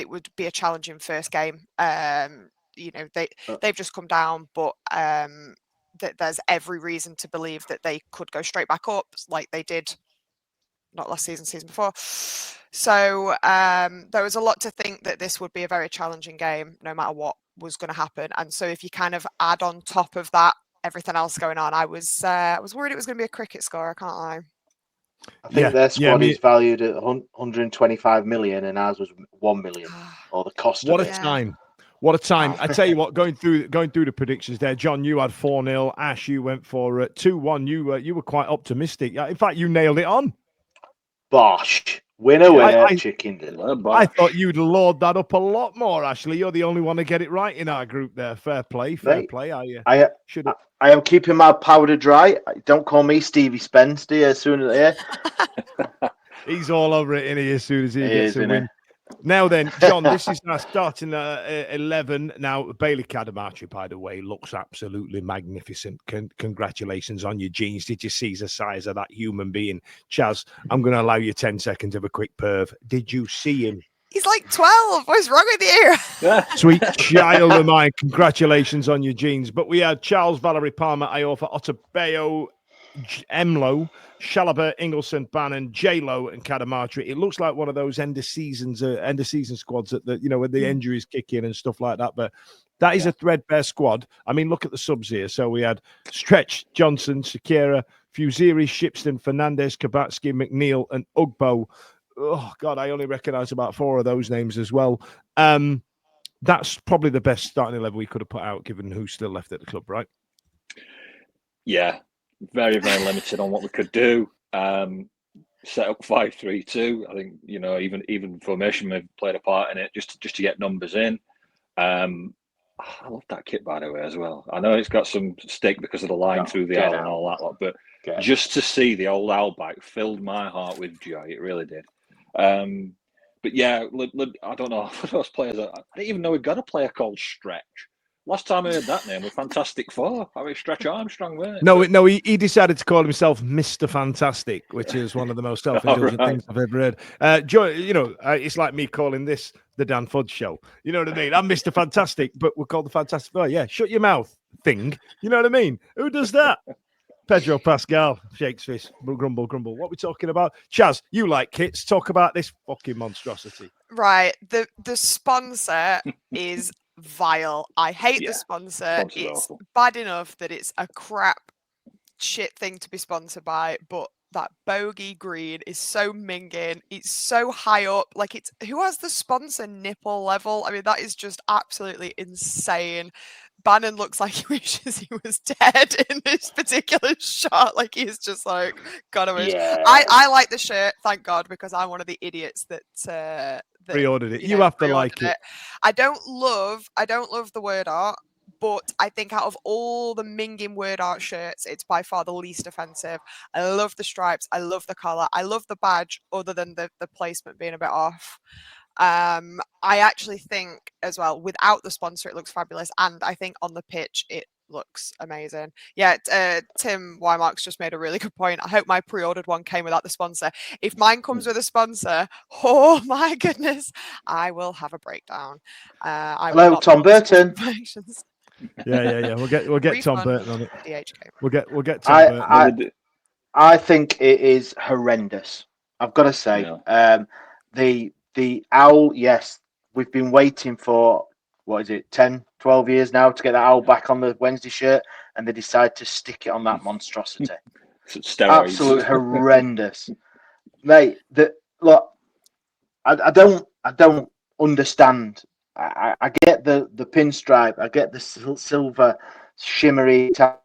it would be a challenging first game. You know, they've just come down, but that there's every reason to believe that they could go straight back up like they did not last season before. So there was a lot to think that this would be a very challenging game no matter what was going to happen. And so if you kind of add on top of that everything else going on, I was worried it was going to be a cricket score. I can't lie. I think their squad is valued at 125 million and ours was 1 million, or the cost of it. What a time. What a time. I tell you what, going through the predictions there, John, you had 4-0. Ash, you went for 2-1. You were quite optimistic. In fact, you nailed it on. Bosh. Winner, chicken dinner. I thought you'd lord that up a lot more, Ashley. You're the only one to get it right in our group there. Fair play. I am keeping my powder dry. Don't call me Stevie Spence, do you, as soon as He's all over it in here as soon as he gets a win. Now then, John, this is now starting at 11. Now, Bailey Cadamarchi, by the way, looks absolutely magnificent. Congratulations on your jeans. Did you see the size of that human being? Chaz, I'm going to allow you 10 seconds of a quick perv. Did you see him? He's like 12. What's wrong with you? Sweet child of mine. Congratulations on your jeans. But we had Charles, Valerie Palmer, Iofa, Otabeo, Emlo, Chalobah, Ingleson, Bannon, J-Lo, and Cadamarchi. It looks like one of those end of season squads that when the injuries kick in and stuff like that. But that is a threadbare squad. I mean, look at the subs here. So we had Stretch, Johnson, Shakira, Fuziri, Shipston, Fernandez, Kabatsky, McNeil, and Ugbo. Oh God, I only recognise about 4 of those names as well. That's probably the best starting 11 we could have put out, given who's still left at the club, right? Yeah. Very, very limited on what we could do. Set up 5-3-2. I think even formation may have played a part in it, just to get numbers in. I love that kit, by the way, as well. I know it's got some stick because of the line through the L and all that lot, but just to see the old L back filled my heart with joy. It really did. But yeah, I don't know those players. I didn't even know we'd got a player called Stretch. Last time I heard that name was Fantastic Four. I mean, Stretch Armstrong, weren't it? No, he decided to call himself Mr. Fantastic, which is one of the most self-indulgent things I've ever heard. Joy, it's like me calling this the Dan Fudge Show. You know what I mean? I'm Mr. Fantastic, but we're called the Fantastic Four. Yeah, shut your mouth. thing. You know what I mean? Who does that? Pedro Pascal shakes fist. Grumble. What are we talking about? Chaz, you like kits. Talk about this fucking monstrosity. Right. The sponsor is vile. I hate the sponsor. Sponsor's It's awful. bad enough that it's a crap shit thing to be sponsored by, but that bogey green is so minging. It's so high up. Like, it's who has the sponsor nipple level? I mean, that is just absolutely insane. Bannon looks like he wishes he was dead in this particular shot. Like, he's just like, God, I wish. Yeah. I like the shirt, thank God, because I'm one of the idiots that Pre-ordered it. You have to like it. I don't love the word art, but I think out of all the minging word art shirts, it's by far the least offensive. I love the stripes. I love the collar. I love the badge, other than the placement being a bit off. I actually think as well, without the sponsor, it looks fabulous. And I think on the pitch, it looks amazing. Yeah, Tim Wymark's just made a really good point. I hope my pre-ordered one came without the sponsor. If mine comes with a sponsor, oh my goodness, I will have a breakdown. Hello, Tom Burton. Yeah. We'll get Tom Burton on it. DHK. We'll get Tom Burton. I think it is horrendous. I've got to say, the owl. Yes, we've been waiting for 10, 12 years now to get that owl back on the Wednesday shirt, and they decide to stick it on that monstrosity. Absolute horrendous, mate. Look, I don't understand. I get the pinstripe. I get the silver shimmery type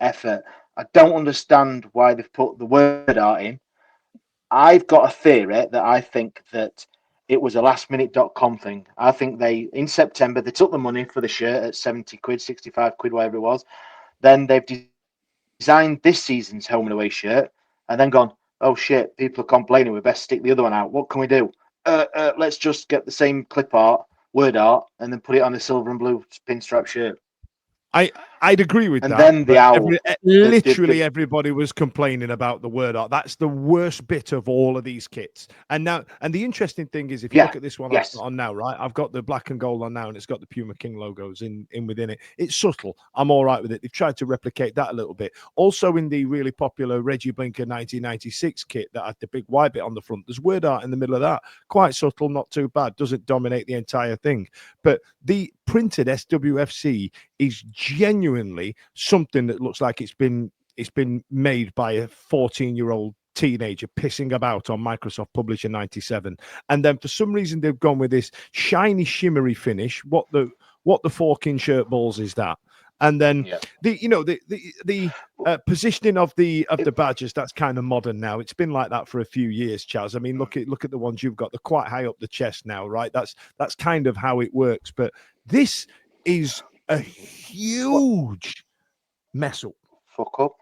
effort. I don't understand why they've put the word art in. I've got a theory that I think that it was a lastminute.com thing. I think in September, they took the money for the shirt at 70 quid, 65 quid, whatever it was. Then they've designed this season's home and away shirt and then gone, oh shit, people are complaining, we best stick the other one out. What can we do? Let's just get the same clip art, word art, and then put it on a silver and blue pinstripe shirt. I'd agree with that. And then the owl. Literally everybody was complaining about the word art. That's the worst bit of all of these kits. And the interesting thing is, if you look at this one I've got on now, right? I've got the black and gold on now, and it's got the Puma King logos in within it. It's subtle. I'm all right with it. They've tried to replicate that a little bit. Also, in the really popular Reggie Blinker 1996 kit that had the big white bit on the front, there's word art in the middle of that. Quite subtle, not too bad. Doesn't dominate the entire thing. But the printed SWFC is genuinely something that looks like it's been made by a 14-year-old teenager pissing about on Microsoft Publisher 97, and then for some reason they've gone with this shiny shimmery finish. What the forking shirt balls is that? And then the positioning of the badges, that's kind of modern now. It's been like that for a few years, Chaz. I mean, look at the ones you've got. They're quite high up the chest now, right? That's kind of how it works. But this is a huge mess up. Fuck up.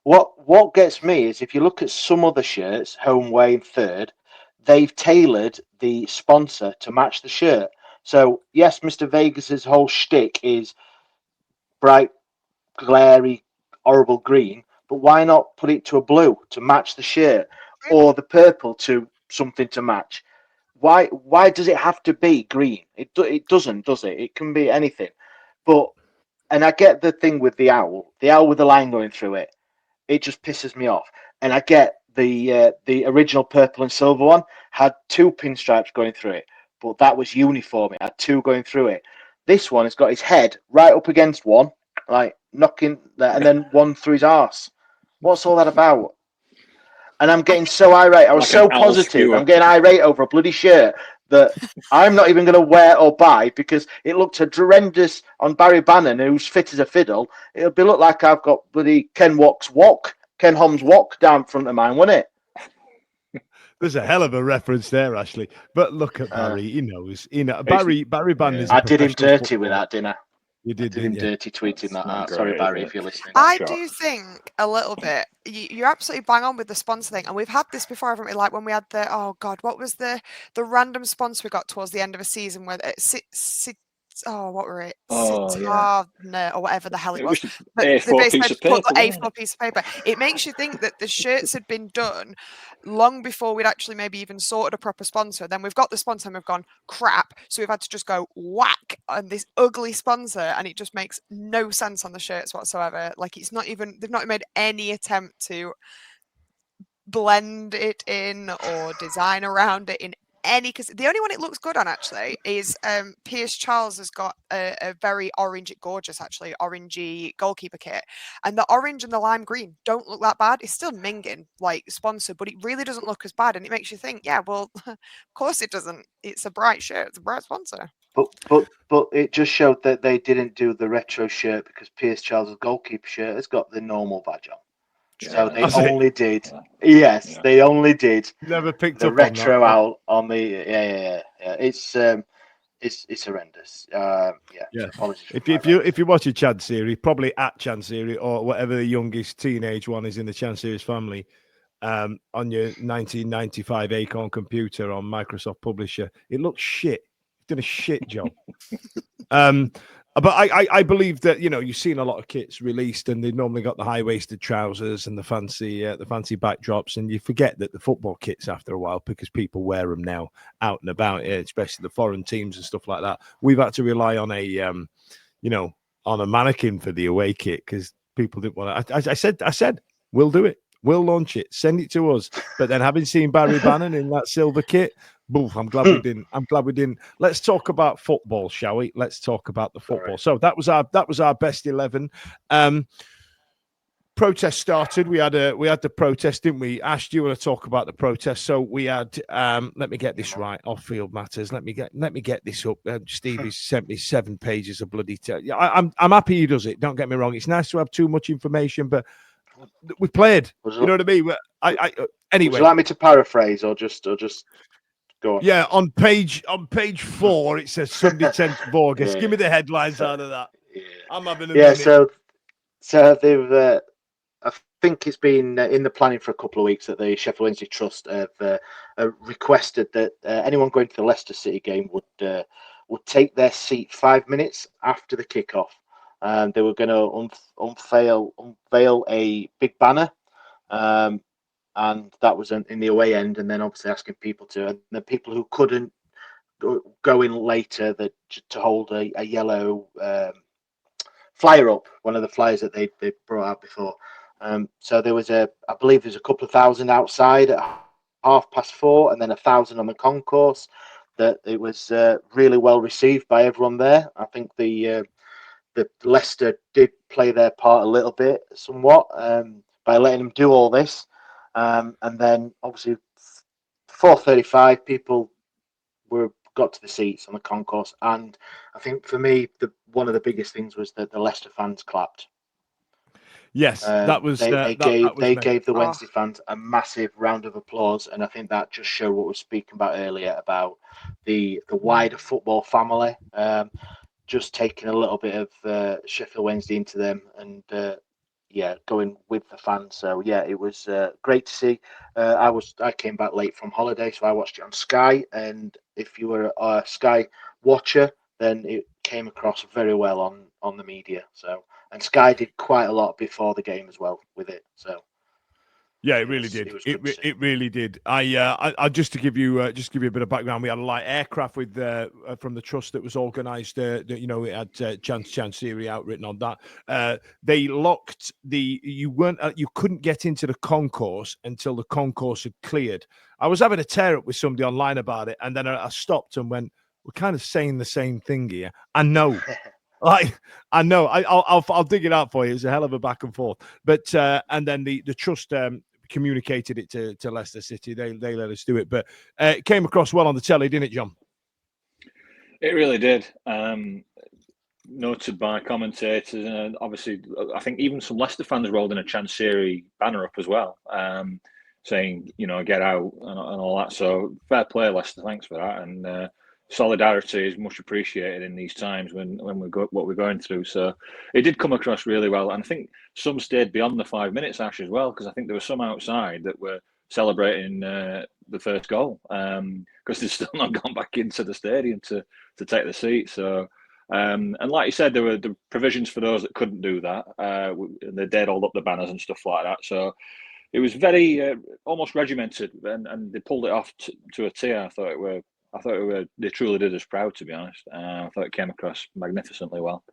What gets me is if you look at some other shirts, home, away, and third, they've tailored the sponsor to match the shirt. So yes, Mr. Vegas's whole shtick is bright, glary, horrible green, but why not put it to a blue to match the shirt, or the purple to something to match? Why does it have to be green? It doesn't, does it? It can be anything. And I get the thing with the owl with the line going through it. It just pisses me off. And I get the original purple and silver one had two pinstripes going through it, but that was uniform. It had two going through it. This one has got his head right up against one, like knocking there, and then one through his arse. What's all that about? And I'm getting so irate. I was so positive. I'm getting irate over a bloody shirt that I'm not even going to wear or buy because it looked horrendous on Barry Bannon, who's fit as a fiddle. It'll look like I've got bloody Ken Hom's walk down front of mine, wouldn't it? There's a hell of a reference there, Ashley. But look at Barry. He knows. Barry Bannon is. I did him dirty with that, didn't I? You did him dirty tweeting that out. Sorry, Barry, if you're listening. I do think a little bit. You're absolutely bang on with the sponsor thing, and we've had this before, haven't we? Like when we had what was the random sponsor we got towards the end of a season where what were it? Oh, yeah. Sitarna or whatever the hell it It was. was But the they A4 basically piece had of to put paper, the wasn't A4 it? piece of paper. It makes you think that the shirts had been done long before we'd actually maybe even sorted a proper sponsor. Then we've got the sponsor and we've gone, crap. So we've had to just go whack on this ugly sponsor, and it just makes no sense on the shirts whatsoever. Like, it's not even, they've not made any attempt to blend it in or design around it in any, because the only one it looks good on actually is Pierce Charles has got a very gorgeous actually orangey goalkeeper kit, and the orange and the lime green don't look that bad. It's still minging like sponsor, but it really doesn't look as bad, and it makes you think, yeah, well, of course it doesn't. It's a bright shirt, it's a bright sponsor. But it just showed that they didn't do the retro shirt because Pierce Charles' goalkeeper shirt has got the normal badge on. So they That's it. only did, yes, Yeah. they only did Never picked the up on that. retro out on the yeah. It's horrendous. Yeah. Yeah. So apologies. If you watch a Chad series, probably at Chad series or whatever the youngest teenage one is in the Chad series family, on your 1995 Acorn computer on Microsoft Publisher, it looks shit. You've done a shit job. But I believe that, you've seen a lot of kits released and they've normally got the high-waisted trousers and the fancy backdrops, and you forget that the football kits after a while, because people wear them now out and about, especially the foreign teams and stuff like that. We've had to rely on on a mannequin for the away kit because people didn't want to. I said we'll do it. We'll launch it. Send it to us. But then, having seen Barry Bannon in that silver kit, boof, I'm glad we didn't. Let's talk about football, shall we? Let's talk about the football. So that was our best 11. Protest started. We had the protest, didn't we? Ash, do you want to talk about the protest? So we had. Let me get this right. Off-field matters. Let me get this up. Stevie's sent me 7 pages of bloody. I'm happy he does it. Don't get me wrong. It's nice to have too much information, but we played. You know what I mean? Anyway. Would you like me to paraphrase or just go on? Yeah, on page 4 it says Sunday 10th of August. Give me the headlines out of that. Yeah. I'm having a minute. So they've. I think it's been in the planning for a couple of weeks that the Sheffield Wednesday Trust have requested that anyone going to the Leicester City game would take their seat 5 minutes after the kickoff. They were going to unveil a big banner, and that was in the away end, and then obviously asking people and the people who couldn't go in later to hold a yellow flyer up, one of the flyers that they brought out before. So there was I believe there's a couple of thousand outside at 4:30, and then 1,000 on the concourse. That it was really well received by everyone there. I think the Leicester did play their part a little bit, somewhat, by letting them do all this, and then obviously 4:35 people got to the seats on the concourse, and I think for me one of the biggest things was that the Leicester fans clapped. Yes, that was they gave the Wednesday fans a massive round of applause, and I think that just showed what we were speaking about earlier about the wider football family, just taking a little bit of Sheffield Wednesday into them, and going with the fans. So yeah, it was great to see. I came back late from holiday, so I watched it on Sky, and if you were a Sky watcher, then it came across very well on the media. So. And Sky did quite a lot before the game as well with it. So yeah, it really did. It really did. I just to give you a bit of background. We had a light aircraft with from the trust that was organised. It had Chance Theory out written on that. They locked you couldn't get into the concourse until the concourse had cleared. I was having a tear up with somebody online about it, and then I stopped and went, "We're kind of saying the same thing here." I know. I know. I'll dig it out for you. It's a hell of a back and forth. But and then the trust communicated it to Leicester City. They let us do it. But it came across well on the telly, didn't it, John? It really did. Noted by commentators, and obviously, I think even some Leicester fans rolled in a Chansiri banner up as well, saying, get out and all that. So fair play, Leicester. Thanks for that. And solidarity is much appreciated in these times when we go what we're going through. So it did come across really well, and I think some stayed beyond the 5 minutes, Ash, as well, because I think there were some outside that were celebrating the first goal because they've still not gone back into the stadium to take the seat. So And like you said, there were the provisions for those that couldn't do that. They did hold up the banners and stuff like that. So it was very almost regimented, and they pulled it off to a T. I thought they truly did us proud, to be honest. I thought it came across magnificently well.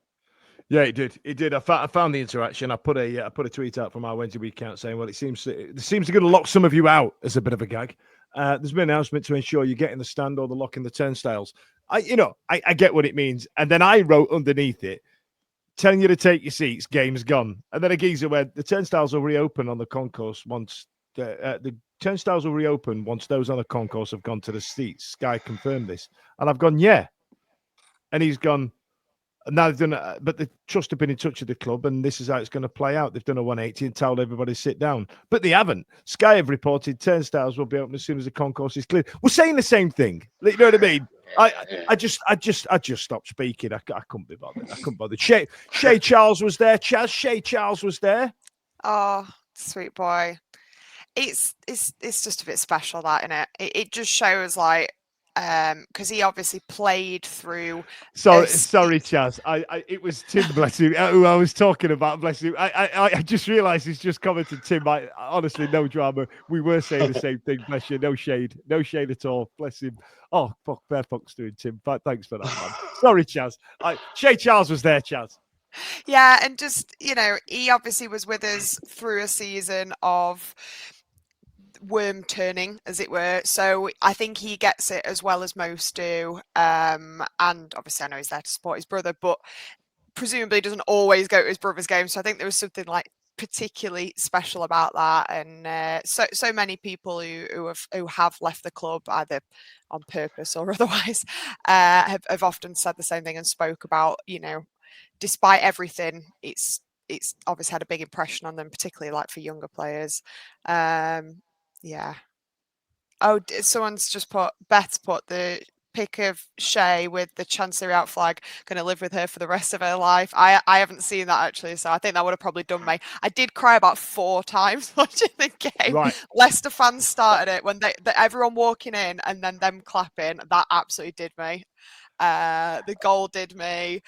Yeah, it did. It did. I found the interaction. I put a tweet out from our Wednesday week account saying, "Well, it seems going to lock some of you out as a bit of a gag." There's been an announcement to ensure you get in the stand or the lock in the turnstiles. I get what it means, and then I wrote underneath it, telling you to take your seats. Game's gone. And then a geezer went, the turnstiles will reopen on the concourse once the turnstiles will reopen once those on the concourse have gone to the seats. Sky confirmed this, and I've gone, yeah, and he's gone. Now they've done, but the trust have been in touch with the club, and this is how it's going to play out. They've done a 180 and told everybody to sit down, but they haven't. Sky have reported turnstiles will be open as soon as the concourse is cleared. We're saying the same thing. You know what I mean? I just stopped speaking. I couldn't be bothered. I couldn't bother. Shay Charles was there. Shay Charles was there. Oh, sweet boy. It's just a bit special, that, isn't it? It just shows, like, because he obviously played through. Sorry, Chaz. It was Tim, bless him, who I was talking about. Bless him. I just realised he's just commented. Tim, honestly, no drama. We were saying the same thing. Bless you. No shade at all. Bless him. Oh, fuck, fair fucks doing, Tim. But thanks for that, man. Sorry, Chaz. Shay Charles was there, Chaz. Yeah, and just, he obviously was with us through a season of worm turning, as it were, so I think he gets it as well as most do, and obviously I know he's there to support his brother, but presumably doesn't always go to his brother's game, so I think there was something like particularly special about that. And so many people who have left the club either on purpose or otherwise have often said the same thing and spoke about, despite everything, it's obviously had a big impression on them, particularly like for younger players. Yeah. Oh, someone's just put the pic of Shay with the Chancery out flag, going to live with her for the rest of her life. I haven't seen that, actually, so I think that would have probably done me. I did cry about 4 times watching the game. Right. Leicester fans started it when everyone walking in and then them clapping. That absolutely did me. The goal did me.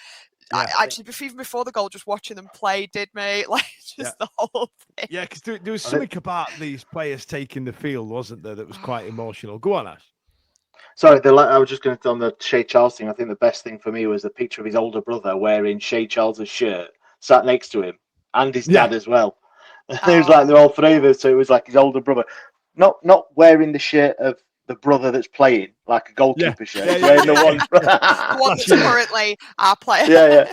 Yeah. Actually, even before the goal, just watching them play did me, the whole thing. Yeah, because there was something about these players taking the field, wasn't there, that was quite emotional. Go on, Ash. Sorry, I was just going to, on the Shay Charles thing, I think the best thing for me was the picture of his older brother wearing Shay Charles's shirt, sat next to him, and his dad as well. It was like they're all 3 of us, so it was like his older brother. Not wearing the shirt of the brother that's playing, like a goalkeeper shirt. Wearing the one that's currently our player.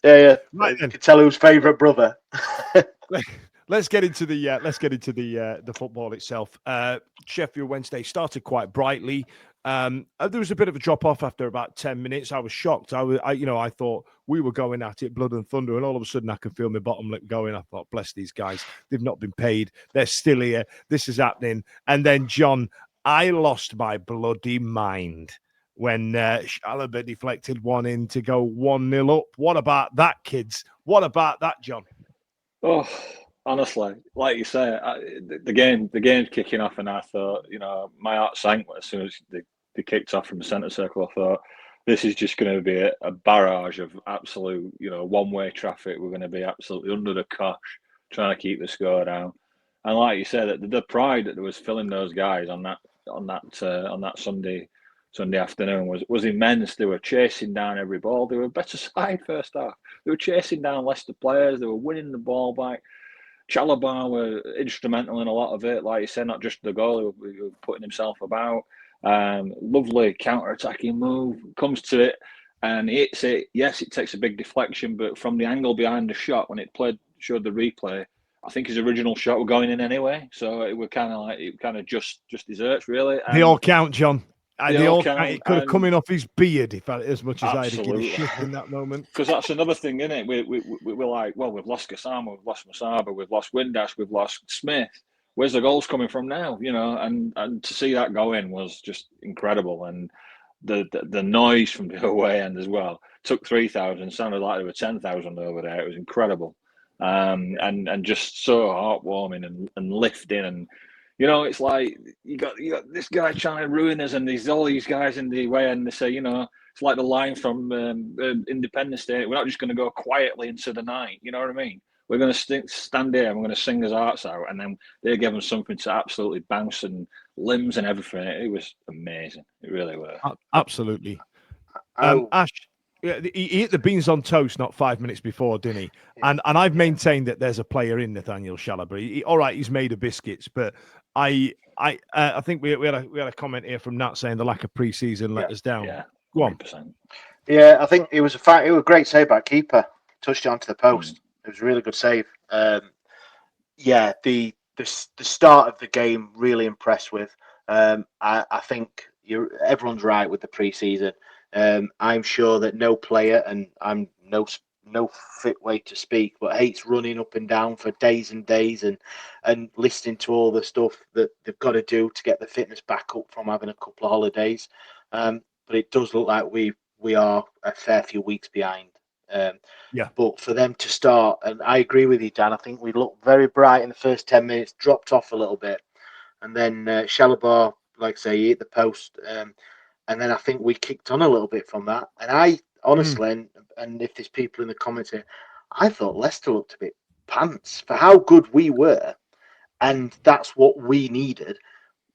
Yeah. Right, you can tell whose favourite brother. Let's get into the football itself. Sheffield Wednesday started quite brightly. There was a bit of a drop off after about 10 minutes. I was shocked. I thought we were going at it, blood and thunder, and all of a sudden I could feel my bottom lip going. I thought, bless these guys. They've not been paid. They're still here. This is happening. And then, John, I lost my bloody mind when Chalobah deflected one in to go 1-0 up. What about that, kids? What about that, John? Oh, honestly, like you say, the game's kicking off, and I thought, my heart sank as soon as they kicked off from the centre circle. I thought, this is just going to be a barrage of absolute, one-way traffic. We're going to be absolutely under the cosh, trying to keep the score down. And like you said, the pride that there was filling those guys on that Sunday afternoon was immense. They were chasing down every ball. They were a better side first half. They were chasing down Leicester players. They were winning the ball back. Chalobah were instrumental in a lot of it. Like you said, not just the goal, he was putting himself about. Lovely counter-attacking move. Comes to it and hits it. Yes, it takes a big deflection, but from the angle behind the shot, when it showed the replay, I think his original shot were going in anyway. So it were kind of just desserts, really. They all count, John. They all count. It could have come in off his beard as much as I'd give a shit in that moment. Because that's another thing, isn't it? We're like, well, we've lost Gassama, we've lost Masaba, we've lost Windass, we've lost Smith. Where's the goals coming from now? And to see that go in was just incredible. And the noise from the away end as well took 3,000. Sounded like there were 10,000 over there. It was incredible. And just so heartwarming and lifting, and it's like you got this guy trying to ruin us, and there's all these guys in the way, and they say, It's like the line from Independence Day. We're not just going to go quietly into the night. You know what I mean? We're going to stand here and we're going to sing his hearts out, and then they give him something to absolutely bounce and limbs and everything. It was amazing. It really was. Absolutely. Ash, he hit the beans on toast not 5 minutes before, didn't he? Yeah. And I've maintained that there's a player in Nathaniel Chalobah. All right, he's made of biscuits, but I think we had a comment here from Nat saying the lack of preseason let us down. Yeah, go on. 100%. Yeah, I think it was a great save by keeper. Touched it onto the post. It was a really good save. Yeah, the start of the game really impressed with. I think everyone's right with the preseason. I'm sure that no player, and I'm no fit way to speak, but hates running up and down for days and days and listening to all the stuff that they've got to do to get the fitness back up from having a couple of holidays. But it does look like we are a fair few weeks behind. But for them to start, and I agree with you, Dan, I think we looked very bright in the first 10 minutes, dropped off a little bit. And then Chalobah, like I say, he hit the post. And then I think we kicked on a little bit from that. And I honestly, and if there's people in the comments here, I thought Leicester looked a bit pants for how good we were. And that's what we needed.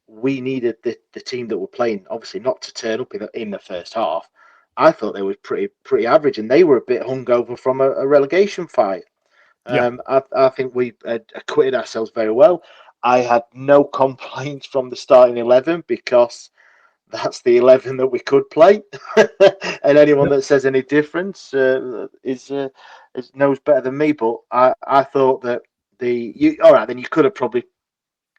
We needed the team that were playing, obviously, not to turn up in the first half. I thought they were pretty average, and they were a bit hungover from a relegation fight. I think we acquitted ourselves very well. I had no complaints from the starting 11 because that's the 11 that we could play. And anyone that says any difference knows better than me. But I thought that all right, then you could have probably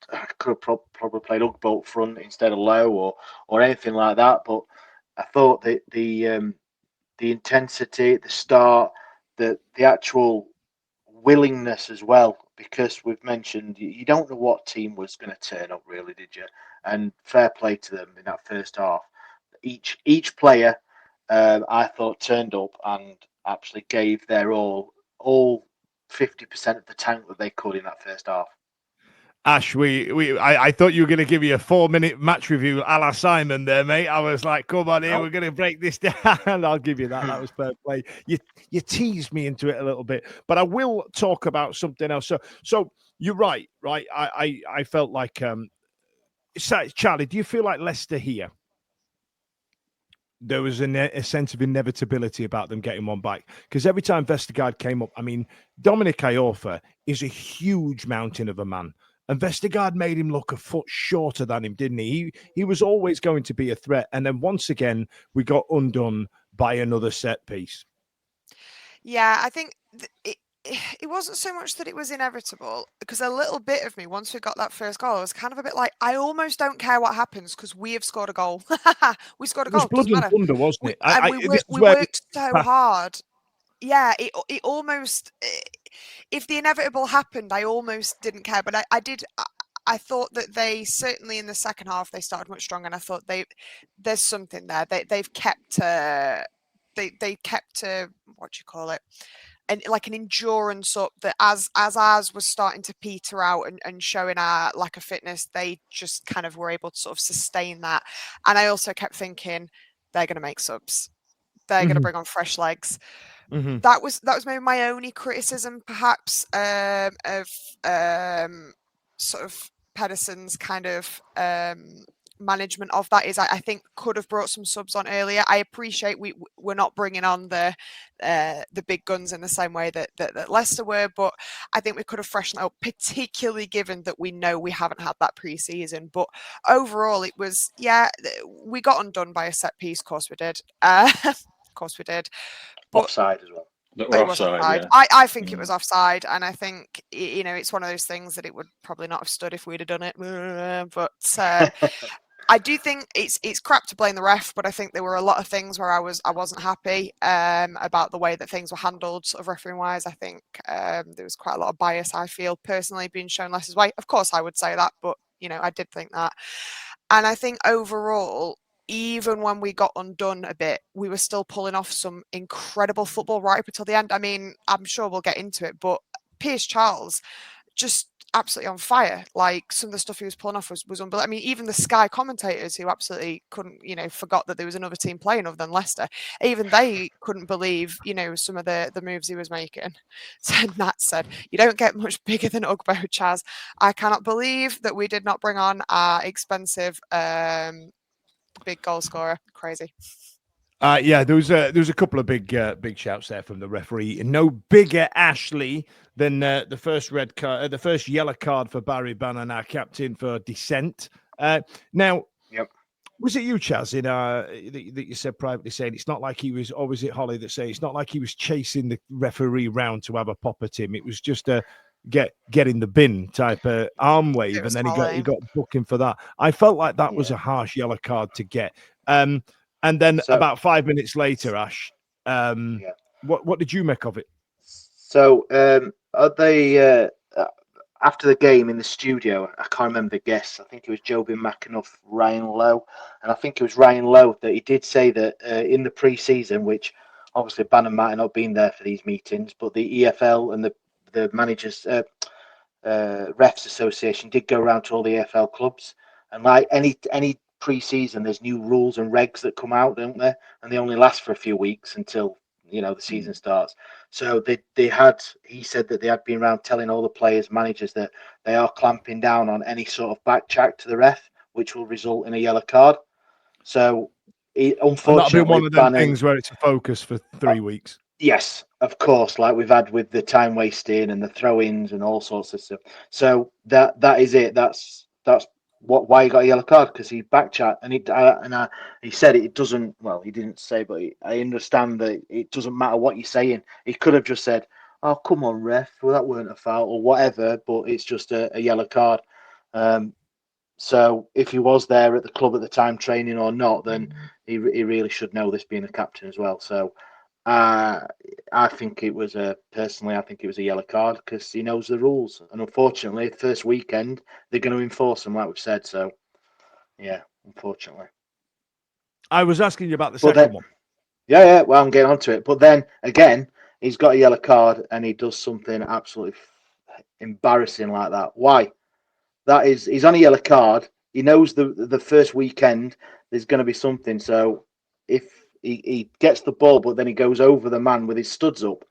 played Ugbo front instead of Lowe or anything like that. But I thought that the intensity, the start, the actual willingness as well, because we've mentioned you don't know what team was going to turn up, really, did you? And fair play to them in that first half. Each player, I thought, turned up and actually gave their all 50% of the tank that they could in that first half. Ash, I thought you were going to give me a 4-minute match review a la Simon there, mate. I was like, come on here, we're going to break this down. I'll give you that. That was fair play. You teased me into it a little bit, but I will talk about something else. So you're right? I felt like, Charlie, do you feel like Leicester here? There was a sense of inevitability about them getting one back, because every time Vestergaard came up, I mean, Dominic Iorfa is a huge mountain of a man. And Vestergaard made him look a foot shorter than him, didn't he? He was always going to be a threat. And then once again, we got undone by another set piece. Yeah, I think it wasn't so much that it was inevitable, because a little bit of me, once we got that first goal, I was kind of a bit like, I almost don't care what happens because we have scored a goal. We scored a goal. It was blood and thunder, wasn't it? We worked so hard. Yeah, it almost... If the inevitable happened, I almost didn't care, but I did. I thought that they certainly in the second half they started much stronger, and I thought there's something there. They've kept they kept what do you call it, and like an endurance up that as ours was starting to peter out and showing our lack of fitness, they just kind of were able to sort of sustain that. And I also kept thinking they're going to make subs, they're going to bring on fresh legs. That was maybe my only criticism, perhaps, of sort of Pedersen's kind of management of that. Is I think could have brought some subs on earlier. I appreciate we're not bringing on the big guns in the same way that Leicester were, but I think we could have freshened up, particularly given that we know we haven't had that pre-season. But overall, it was, we got undone by a set piece. Of course we did. But offside as well. It was offside. Yeah. I think it was offside, and I think it's one of those things that it would probably not have stood if we'd have done it. But I do think it's crap to blame the ref, but I think there were a lot of things where I wasn't happy about the way that things were handled, sort of refereeing wise. I think there was quite a lot of bias, I feel personally, being shown Leicester's way. Of course, I would say that, but I did think that, and I think overall, even when we got undone a bit, we were still pulling off some incredible football right up until the end. I mean, I'm sure we'll get into it, but Pierce Charles, just absolutely on fire. Like, some of the stuff he was pulling off was unbelievable. I mean, even the Sky commentators, who absolutely couldn't, forgot that there was another team playing other than Leicester, even they couldn't believe, some of the moves he was making. So Nat said, "You don't get much bigger than Ugbo, Chaz. I cannot believe that we did not bring on our expensive big goal scorer. Crazy." There was a couple of big shouts there from the referee. No bigger Ashley than the first red card, the first yellow card for Barry Bannon, our captain, for dissent. Now, Yep. Was it you, Chaz, that you said privately, saying it's not like he was, or was it Holly that said it's not like he was chasing the referee round to have a pop at him? It was just a get in the bin type of arm wave, and then he got booking for that. I felt like that was a harsh yellow card to get. And then about 5 minutes later, Ash, what did you make of it? So they after the game in the studio, I can't remember the guests. I think it was Joby McAnuff, Ryan Lowe, and I think it was Ryan Lowe that he did say that in the pre-season, which obviously Bannon might not have been there for these meetings, but the EFL and the managers refs association did go around to all the EFL clubs, and like any pre-season, there's new rules and regs that come out, don't there? And they only last for a few weeks until the season starts. So he said that they had been around telling all the players, managers, that they are clamping down on any sort of back chat to the ref, which will result in a yellow card. So unfortunately, that'll be one of them things where it's a focus for 3 weeks. Yes, of course, like we've had with the time wasting and the throw-ins and all sorts of stuff. So that is it. That's why he got a yellow card, because he backchat, and he said it doesn't. Well, he didn't say, but I understand that it doesn't matter what you're saying. He could have just said, "Oh, come on, ref, well, that weren't a foul," or whatever. But it's just a yellow card. So if he was there at the club at the time training or not, then he really should know this, being a captain as well. So I think it was I think it was a yellow card, because he knows the rules, and unfortunately, first weekend they're going to enforce them, like we've said. So, yeah, unfortunately. I was asking you about the second one. Yeah. Well, I'm getting onto it, but then again, he's got a yellow card and he does something absolutely embarrassing like that. Why? He's on a yellow card. He knows the first weekend there's going to be something. So if he gets the ball, but then he goes over the man with his studs up.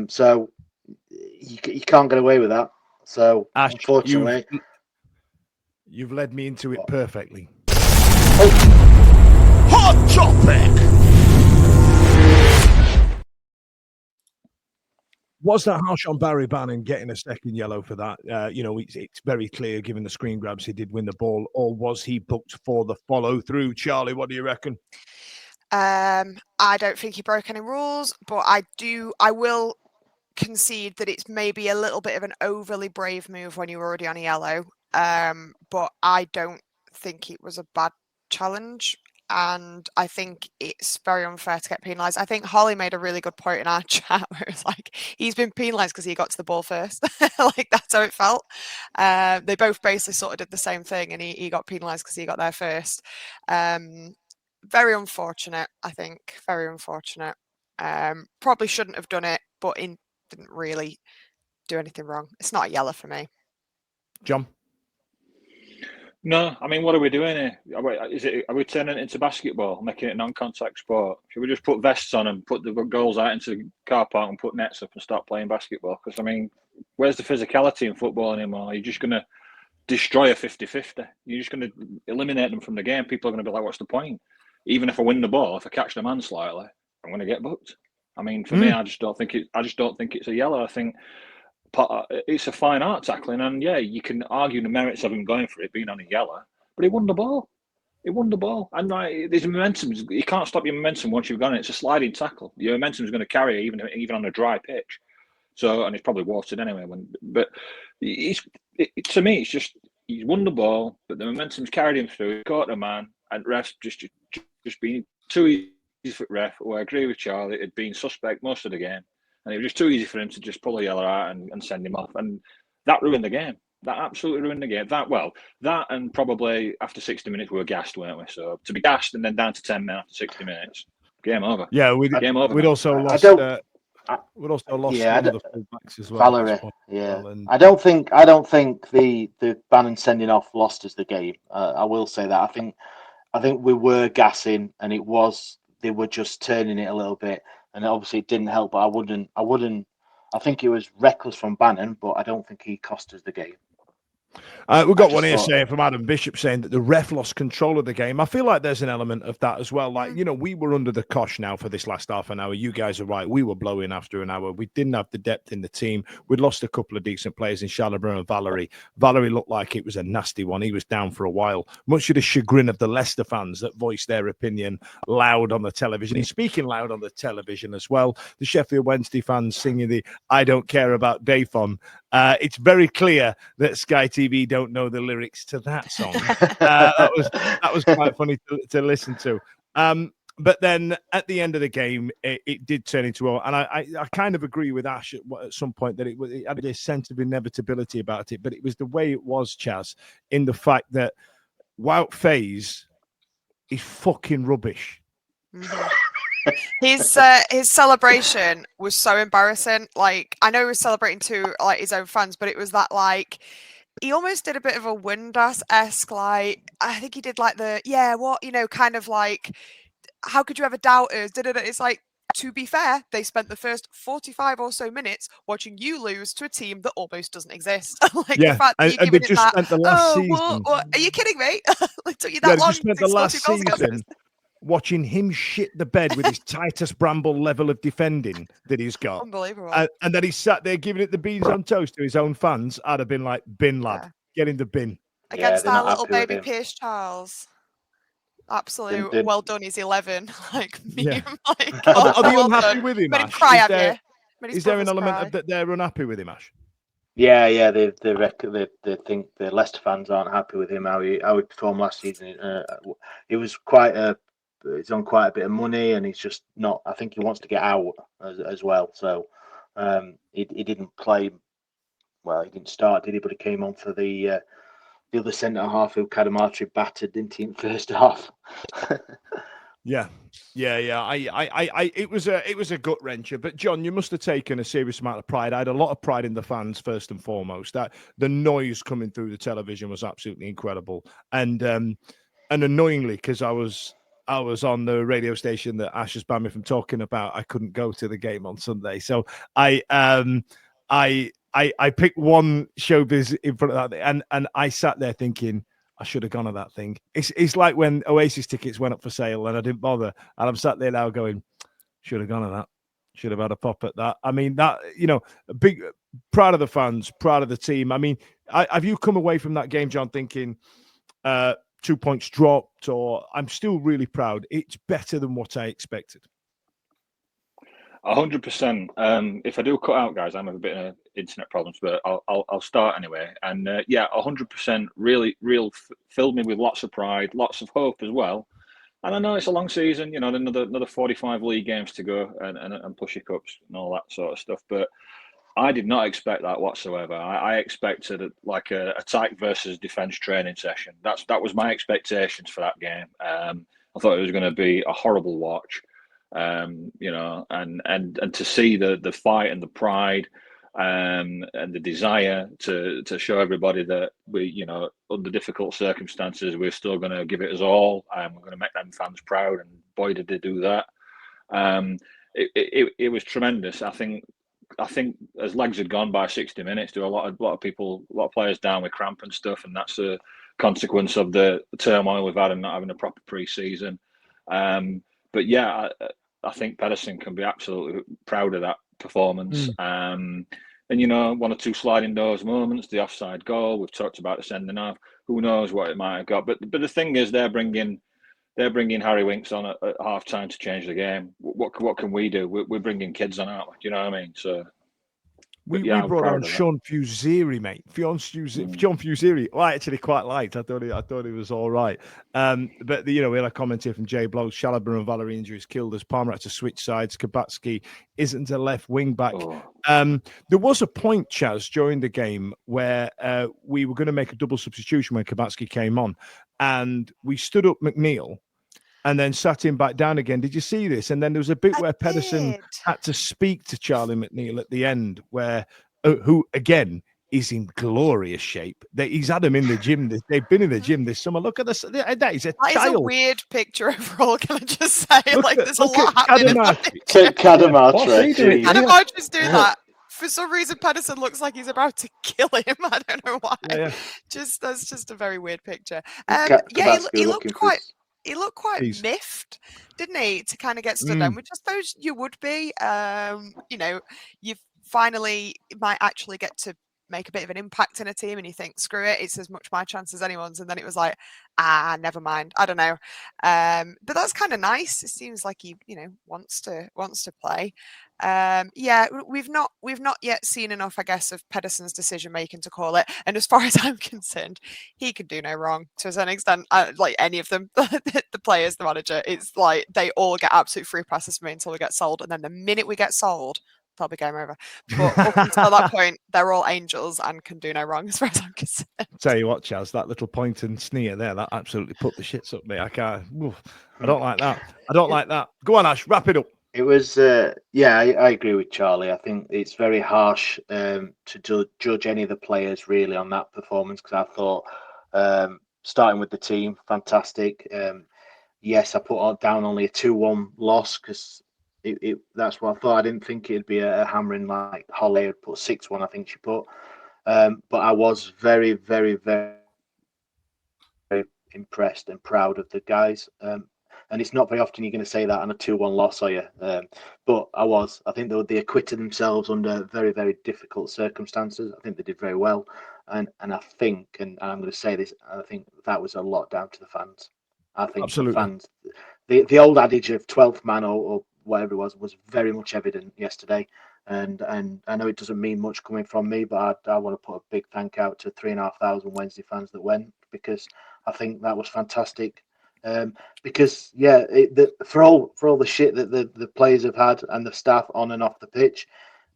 So you can't get away with that. So Ash, unfortunately, you've led me into it perfectly. Hot topic. Was that harsh on Barry Bannon getting a second yellow for that? It's very clear, given the screen grabs, he did win the ball, or was he booked for the follow through? Charlie, what do you reckon? I don't think he broke any rules, but I will concede that it's maybe a little bit of an overly brave move when you're already on a yellow. But I don't think it was a bad challenge, and I think it's very unfair to get penalised. I think Holly made a really good point in our chat where it's like, he's been penalised because he got to the ball first. Like, that's how it felt. They both basically sort of did the same thing, and he got penalised because he got there first. Very unfortunate, I think. Very unfortunate. Probably shouldn't have done it, but he didn't really do anything wrong. It's not a yellow for me. John? No, I mean, what are we doing here? Are we turning it into basketball, making it a non-contact sport? Should we just put vests on and put the goals out into the car park and put nets up and start playing basketball? Because, I mean, where's the physicality in football anymore? You're just going to destroy a 50-50. You're just going to eliminate them from the game. People are going to be like, what's the point? Even if I win the ball, if I catch the man slightly, I'm going to get booked. I mean, for me, I just don't think it's a yellow. I think it's a fine art tackling, and yeah, you can argue the merits of him going for it being on a yellow, but he won the ball. And there's momentum. You can't stop your momentum once you've gone. It's a sliding tackle. Your momentum is going to carry you even on a dry pitch. So, and it's probably watered anyway. To me, it's just he's won the ball, but the momentum's carried him through. He caught the man, and refs just been too easy for ref. Well, I agree with Charlie. It'd been suspect most of the game, and it was just too easy for him to just pull a yellow out and send him off, and that ruined the game. That absolutely ruined the game. That and probably after 60 minutes we were gassed, weren't we? So to be gassed and then down to 10 men after 60 minutes, game over. Yeah, game over. We'd also lost. We'd also lost Yeah, one of the fullbacks as well. at this Valerie. point. Yeah, Well, and I don't think the Bannon sending off lost us the game. I will say that. I think we were gassing, and they were just turning it a little bit, and obviously it didn't help. But I wouldn't. I think it was reckless from Bannon, but I don't think he cost us the game. We've got one here thought- saying from Adam Bishop saying that the ref lost control of the game. I feel like there's an element of that as well. Like, we were under the cosh now for this last half an hour. You guys are right. We were blowing after an hour. We didn't have the depth in the team. We'd lost a couple of decent players in Hillsborough and Valerie. Valerie looked like it was a nasty one. He was down for a while, much to the chagrin of the Leicester fans that voiced their opinion loud on the television. He's speaking loud on the television as well. The Sheffield Wednesday fans singing the I don't care about Deafening. It's very clear that Sky TV don't know the lyrics to that song. That was quite funny to listen to. But then at the end of the game, it did turn into and I kind of agree with Ash at some point that it had a sense of inevitability about it. But it was the way it was, Chaz, in the fact that Wout Faze is fucking rubbish. Mm-hmm. His celebration was so embarrassing. Like, I know he was celebrating to like his own fans, but it was that like he almost did a bit of a Windass-esque, like I think he did like the kind of like how could you ever doubt us? It's like, to be fair, they spent the first 45 or so minutes watching you lose to a team that almost doesn't exist. Like the fact that you're giving it that. Spent the last season. What? Are you kidding me? It took you that long. Just spent the last season watching him shit the bed with his Titus Bramble level of defending that he's got. Unbelievable. And then he sat there giving it the beans on toast to his own fans. I'd have been like, bin lad, get in the bin. Against our little baby Pierce Charles. Absolute well done, he's 11. Like, meme. Like, are they unhappy with him, Made him Ash? cry, have you? Is there an element of that they're unhappy with him, Ash? Yeah, they think the Leicester fans aren't happy with him. How he performed last season. It was he's on quite a bit of money, and he's just not. I think he wants to get out as well. So he didn't play. Well, he didn't start, did he? But he came on for the other centre half who Kadamatri battered, didn't he, in the first half? Yeah. It was a gut wrencher. But John, you must have taken a serious amount of pride. I had a lot of pride in the fans first and foremost. That the noise coming through the television was absolutely incredible, and annoyingly, because I was on the radio station that Ash has banned me from talking about, I couldn't go to the game on Sunday, so I picked one showbiz in front of that, and I sat there thinking, I should have gone to that thing. It's like when Oasis tickets went up for sale and I didn't bother. And I'm sat there now going, should have gone to that. Should have had a pop at that. I mean, that, big proud of the fans, proud of the team. I mean, have you come away from that game, John, thinking 2 points dropped, or I'm still really proud? It's better than what I expected. 100%. If I do cut out, guys, I'm having a bit of internet problems, but I'll start anyway. And 100% really filled me with lots of pride, lots of hope as well. And I know it's a long season, another 45 league games to go and push your cups and all that sort of stuff. But I did not expect that whatsoever. I expected like a attack versus defense training session. That was my expectations for that game. I thought it was going to be a horrible watch. And to see the fight and the pride and the desire to show everybody that we, under difficult circumstances, we're still going to give it us all, and we're going to make them fans proud. And boy, did they do that! It was tremendous. I think as legs had gone by 60 minutes, there were a lot of players down with cramp and stuff, and that's a consequence of the turmoil we've had and not having a proper pre-season. But yeah, I think Pedersen can be absolutely proud of that performance. And one or two sliding doors moments, the offside goal. We've talked about the sending off. Who knows what it might have got? But the thing is, they're bringing Harry Winks on at half time to change the game. What can we do? We're bringing kids on, aren't we? Do you know what I mean? So. We brought on Sean Fuseri, mate. Sean Fuseri, well, I actually quite liked. I thought he was all right. But we had a comment here from Jay Blow. Hillsborough and Valerie injuries killed us. Palmer had to switch sides. Kabatsky isn't a left wing back. There was a point, Chaz, during the game where we were going to make a double substitution when Kabatsky came on, and we stood up McNeil, and then sat him back down again. Did you see this? And then there was a bit where Pedersen had to speak to Charlie McNeil at the end, where who again is in glorious shape. He's had him in the gym. They've been in the gym this summer. Look at this. That is a That child. is a weird picture overall. Can I just say, there's a lot at happening in that picture. Cadamartre's doing that. For some reason, Pedersen looks like he's about to kill him. I don't know why. Yeah. That's just a very weird picture. He looked quite miffed, didn't he, to kind of get stood down, which I suppose you would be. You finally might actually get to make a bit of an impact in a team, and you think, screw it, it's as much my chance as anyone's. And then it was like, never mind. I don't know. But that's kind of nice. It seems like he, wants to play. We've not yet seen enough, I guess, of Pedersen's decision making to call it. And as far as I'm concerned, he can do no wrong to a certain extent. Like any of them, the players, the manager, it's like they all get absolute free passes for me until we get sold, and then the minute we get sold, probably game over. But up until that point, they're all angels and can do no wrong as far as I'm concerned. Tell you what, Chaz, that little point and sneer there, that absolutely put the shits up me. I can't. I don't like that. I don't like that. Go on, Ash, wrap it up. It was, I agree with Charlie. I think it's very harsh to judge any of the players really on that performance, because I thought, starting with the team, fantastic. Yes, I put down only a 2-1 loss because that's what I thought. I didn't think it'd be a hammering like Holly had put 6-1, I think she put. But I was very, very, very, very impressed and proud of the guys. And it's not very often you're going to say that on a 2-1 loss, are you? But I was. I think they acquitted themselves under very, very difficult circumstances. I think they did very well. And I think, and I'm going to say this, I think that was a lot down to the fans. I think absolutely. The fans, the old adage of 12th man or whatever it was very much evident yesterday. And I know it doesn't mean much coming from me, but I want to put a big thank out to 3,500 Wednesday fans that went, because I think that was fantastic. Because for all the shit that the players have had and the staff on and off the pitch,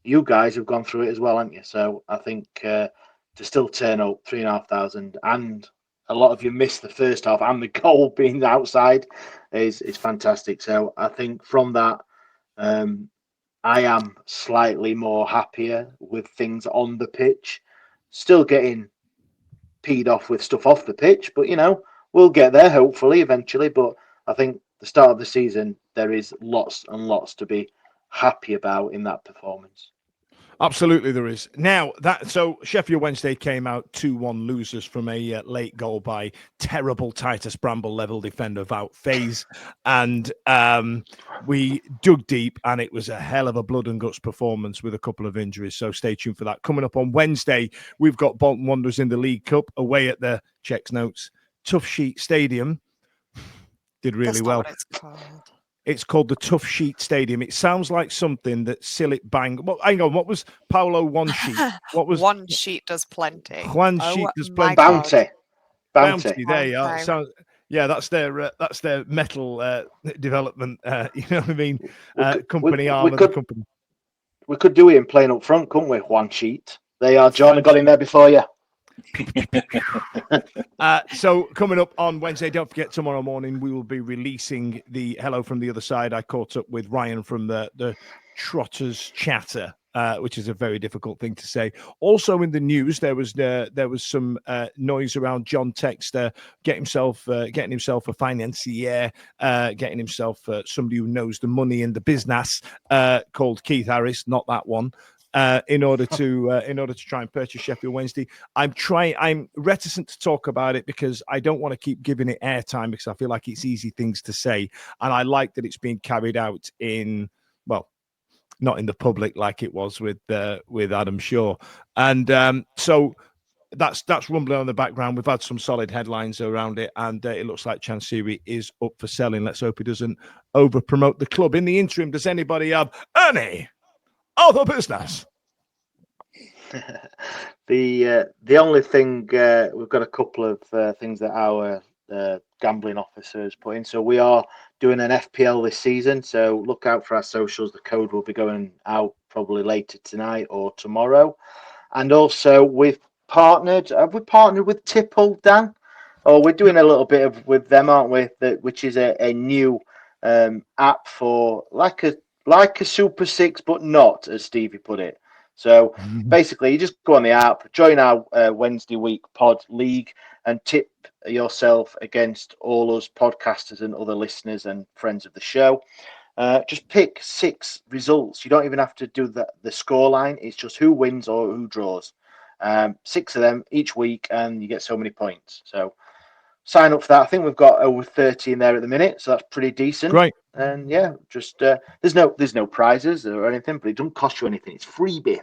you guys have gone through it as well, haven't you? So I think to still turn up 3,500, and a lot of you missed the first half, and the goal being outside is fantastic. So I think from that, I am slightly more happier with things on the pitch. Still getting peed off with stuff off the pitch, but we'll get there hopefully eventually. But I think the start of the season, there is lots and lots to be happy about in that performance. Absolutely, there is. Now, so Sheffield Wednesday came out 2-1 losers from a late goal by terrible Titus Bramble level defender Wout Faes. And we dug deep, and it was a hell of a blood and guts performance with a couple of injuries. So stay tuned for that. Coming up on Wednesday, we've got Bolton Wanderers in the League Cup away at the Checks Notes Tough Sheet Stadium. Did really well. That's not what it's called. It's called the Tough Sheet Stadium. It sounds like something that Sillick Bang. Well, hang on. What was Paolo One Sheet? What was One Sheet does plenty? One Sheet does plenty. Bounty. There you are. Sounds, that's their metal development. You know what I mean? Company arm of the company. We could do it in plain up front, couldn't we? One Sheet. They are. John got in there before you. So coming up on Wednesday, don't forget, tomorrow morning we will be releasing the Hello from the Other Side. I caught up with Ryan from the Trotters Chatter, which is a very difficult thing to say. Also in the news, there was some noise around John Texter getting himself a financier, getting himself somebody who knows the money and the business, called Keith Harris, not that one. In order to try and purchase Sheffield Wednesday. I'm reticent to talk about it because I don't want to keep giving it airtime, because I feel like it's easy things to say, and I like that it's being carried out not in the public like it was with Adam Shaw, and so that's rumbling on the background. We've had some solid headlines around it, and it looks like Chansiri is up for selling. Let's hope he doesn't over promote the club. In the interim, does anybody have any other business? The only thing, we've got a couple of things that our gambling officer has put in. So we are doing an FPL this season. So look out for our socials. The code will be going out probably later tonight or tomorrow. And also have we partnered with Tipple, Dan? Oh, we're doing a little bit with them, aren't we? Which is a new app for like a Super 6, but not, as Stevie put it. So basically, you just go on the app, join our Wednesday week pod league, and tip yourself against all us podcasters and other listeners and friends of the show. Just pick 6 results. You don't even have to do the scoreline. It's just who wins or who draws. 6 of them each week, and you get so many points. So sign up for that. I think we've got over 30 in there at the minute, so that's pretty decent. Great. And yeah, just there's no prizes or anything, but it doesn't cost you anything. It's freebie.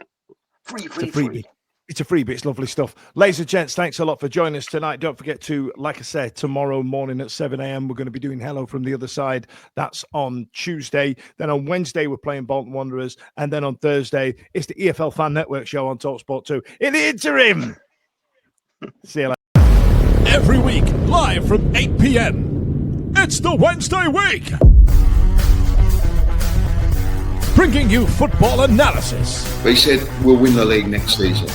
Free. It's a freebie. It's lovely stuff. Ladies and gents, thanks a lot for joining us tonight. Don't forget to, like I said, tomorrow morning at 7 a.m, we're going to be doing Hello from the Other Side. That's on Tuesday. Then on Wednesday, we're playing Bolton Wanderers. And then on Thursday, it's the EFL Fan Network show on TalkSport 2. In the interim, see you later. Every week, live from 8 p.m. It's the Wednesday week. Bringing you football analysis. They said we'll win the league next season.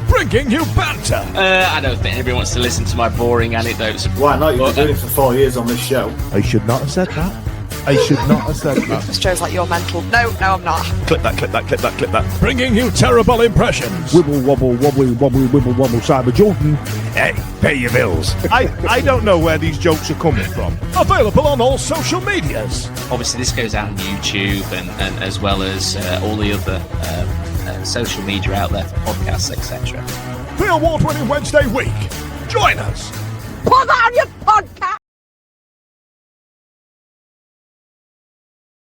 Bringing you banter. I don't think anybody wants to listen to my boring anecdotes. Why not? You've been doing it for 4 years on this show. I should not have said that. I should not have said that. This show's like you're mental. No, I'm not. Clip that. Bringing you terrible impressions. Wibble, wobble, wibble, wobble, Cyber Jordan. Hey, pay your bills. I don't know where these jokes are coming from. Available on all social medias. Obviously, this goes out on YouTube and as well as all the other social media out there for podcasts, etc. The award-winning Wednesday week. Join us. Put on your podcast.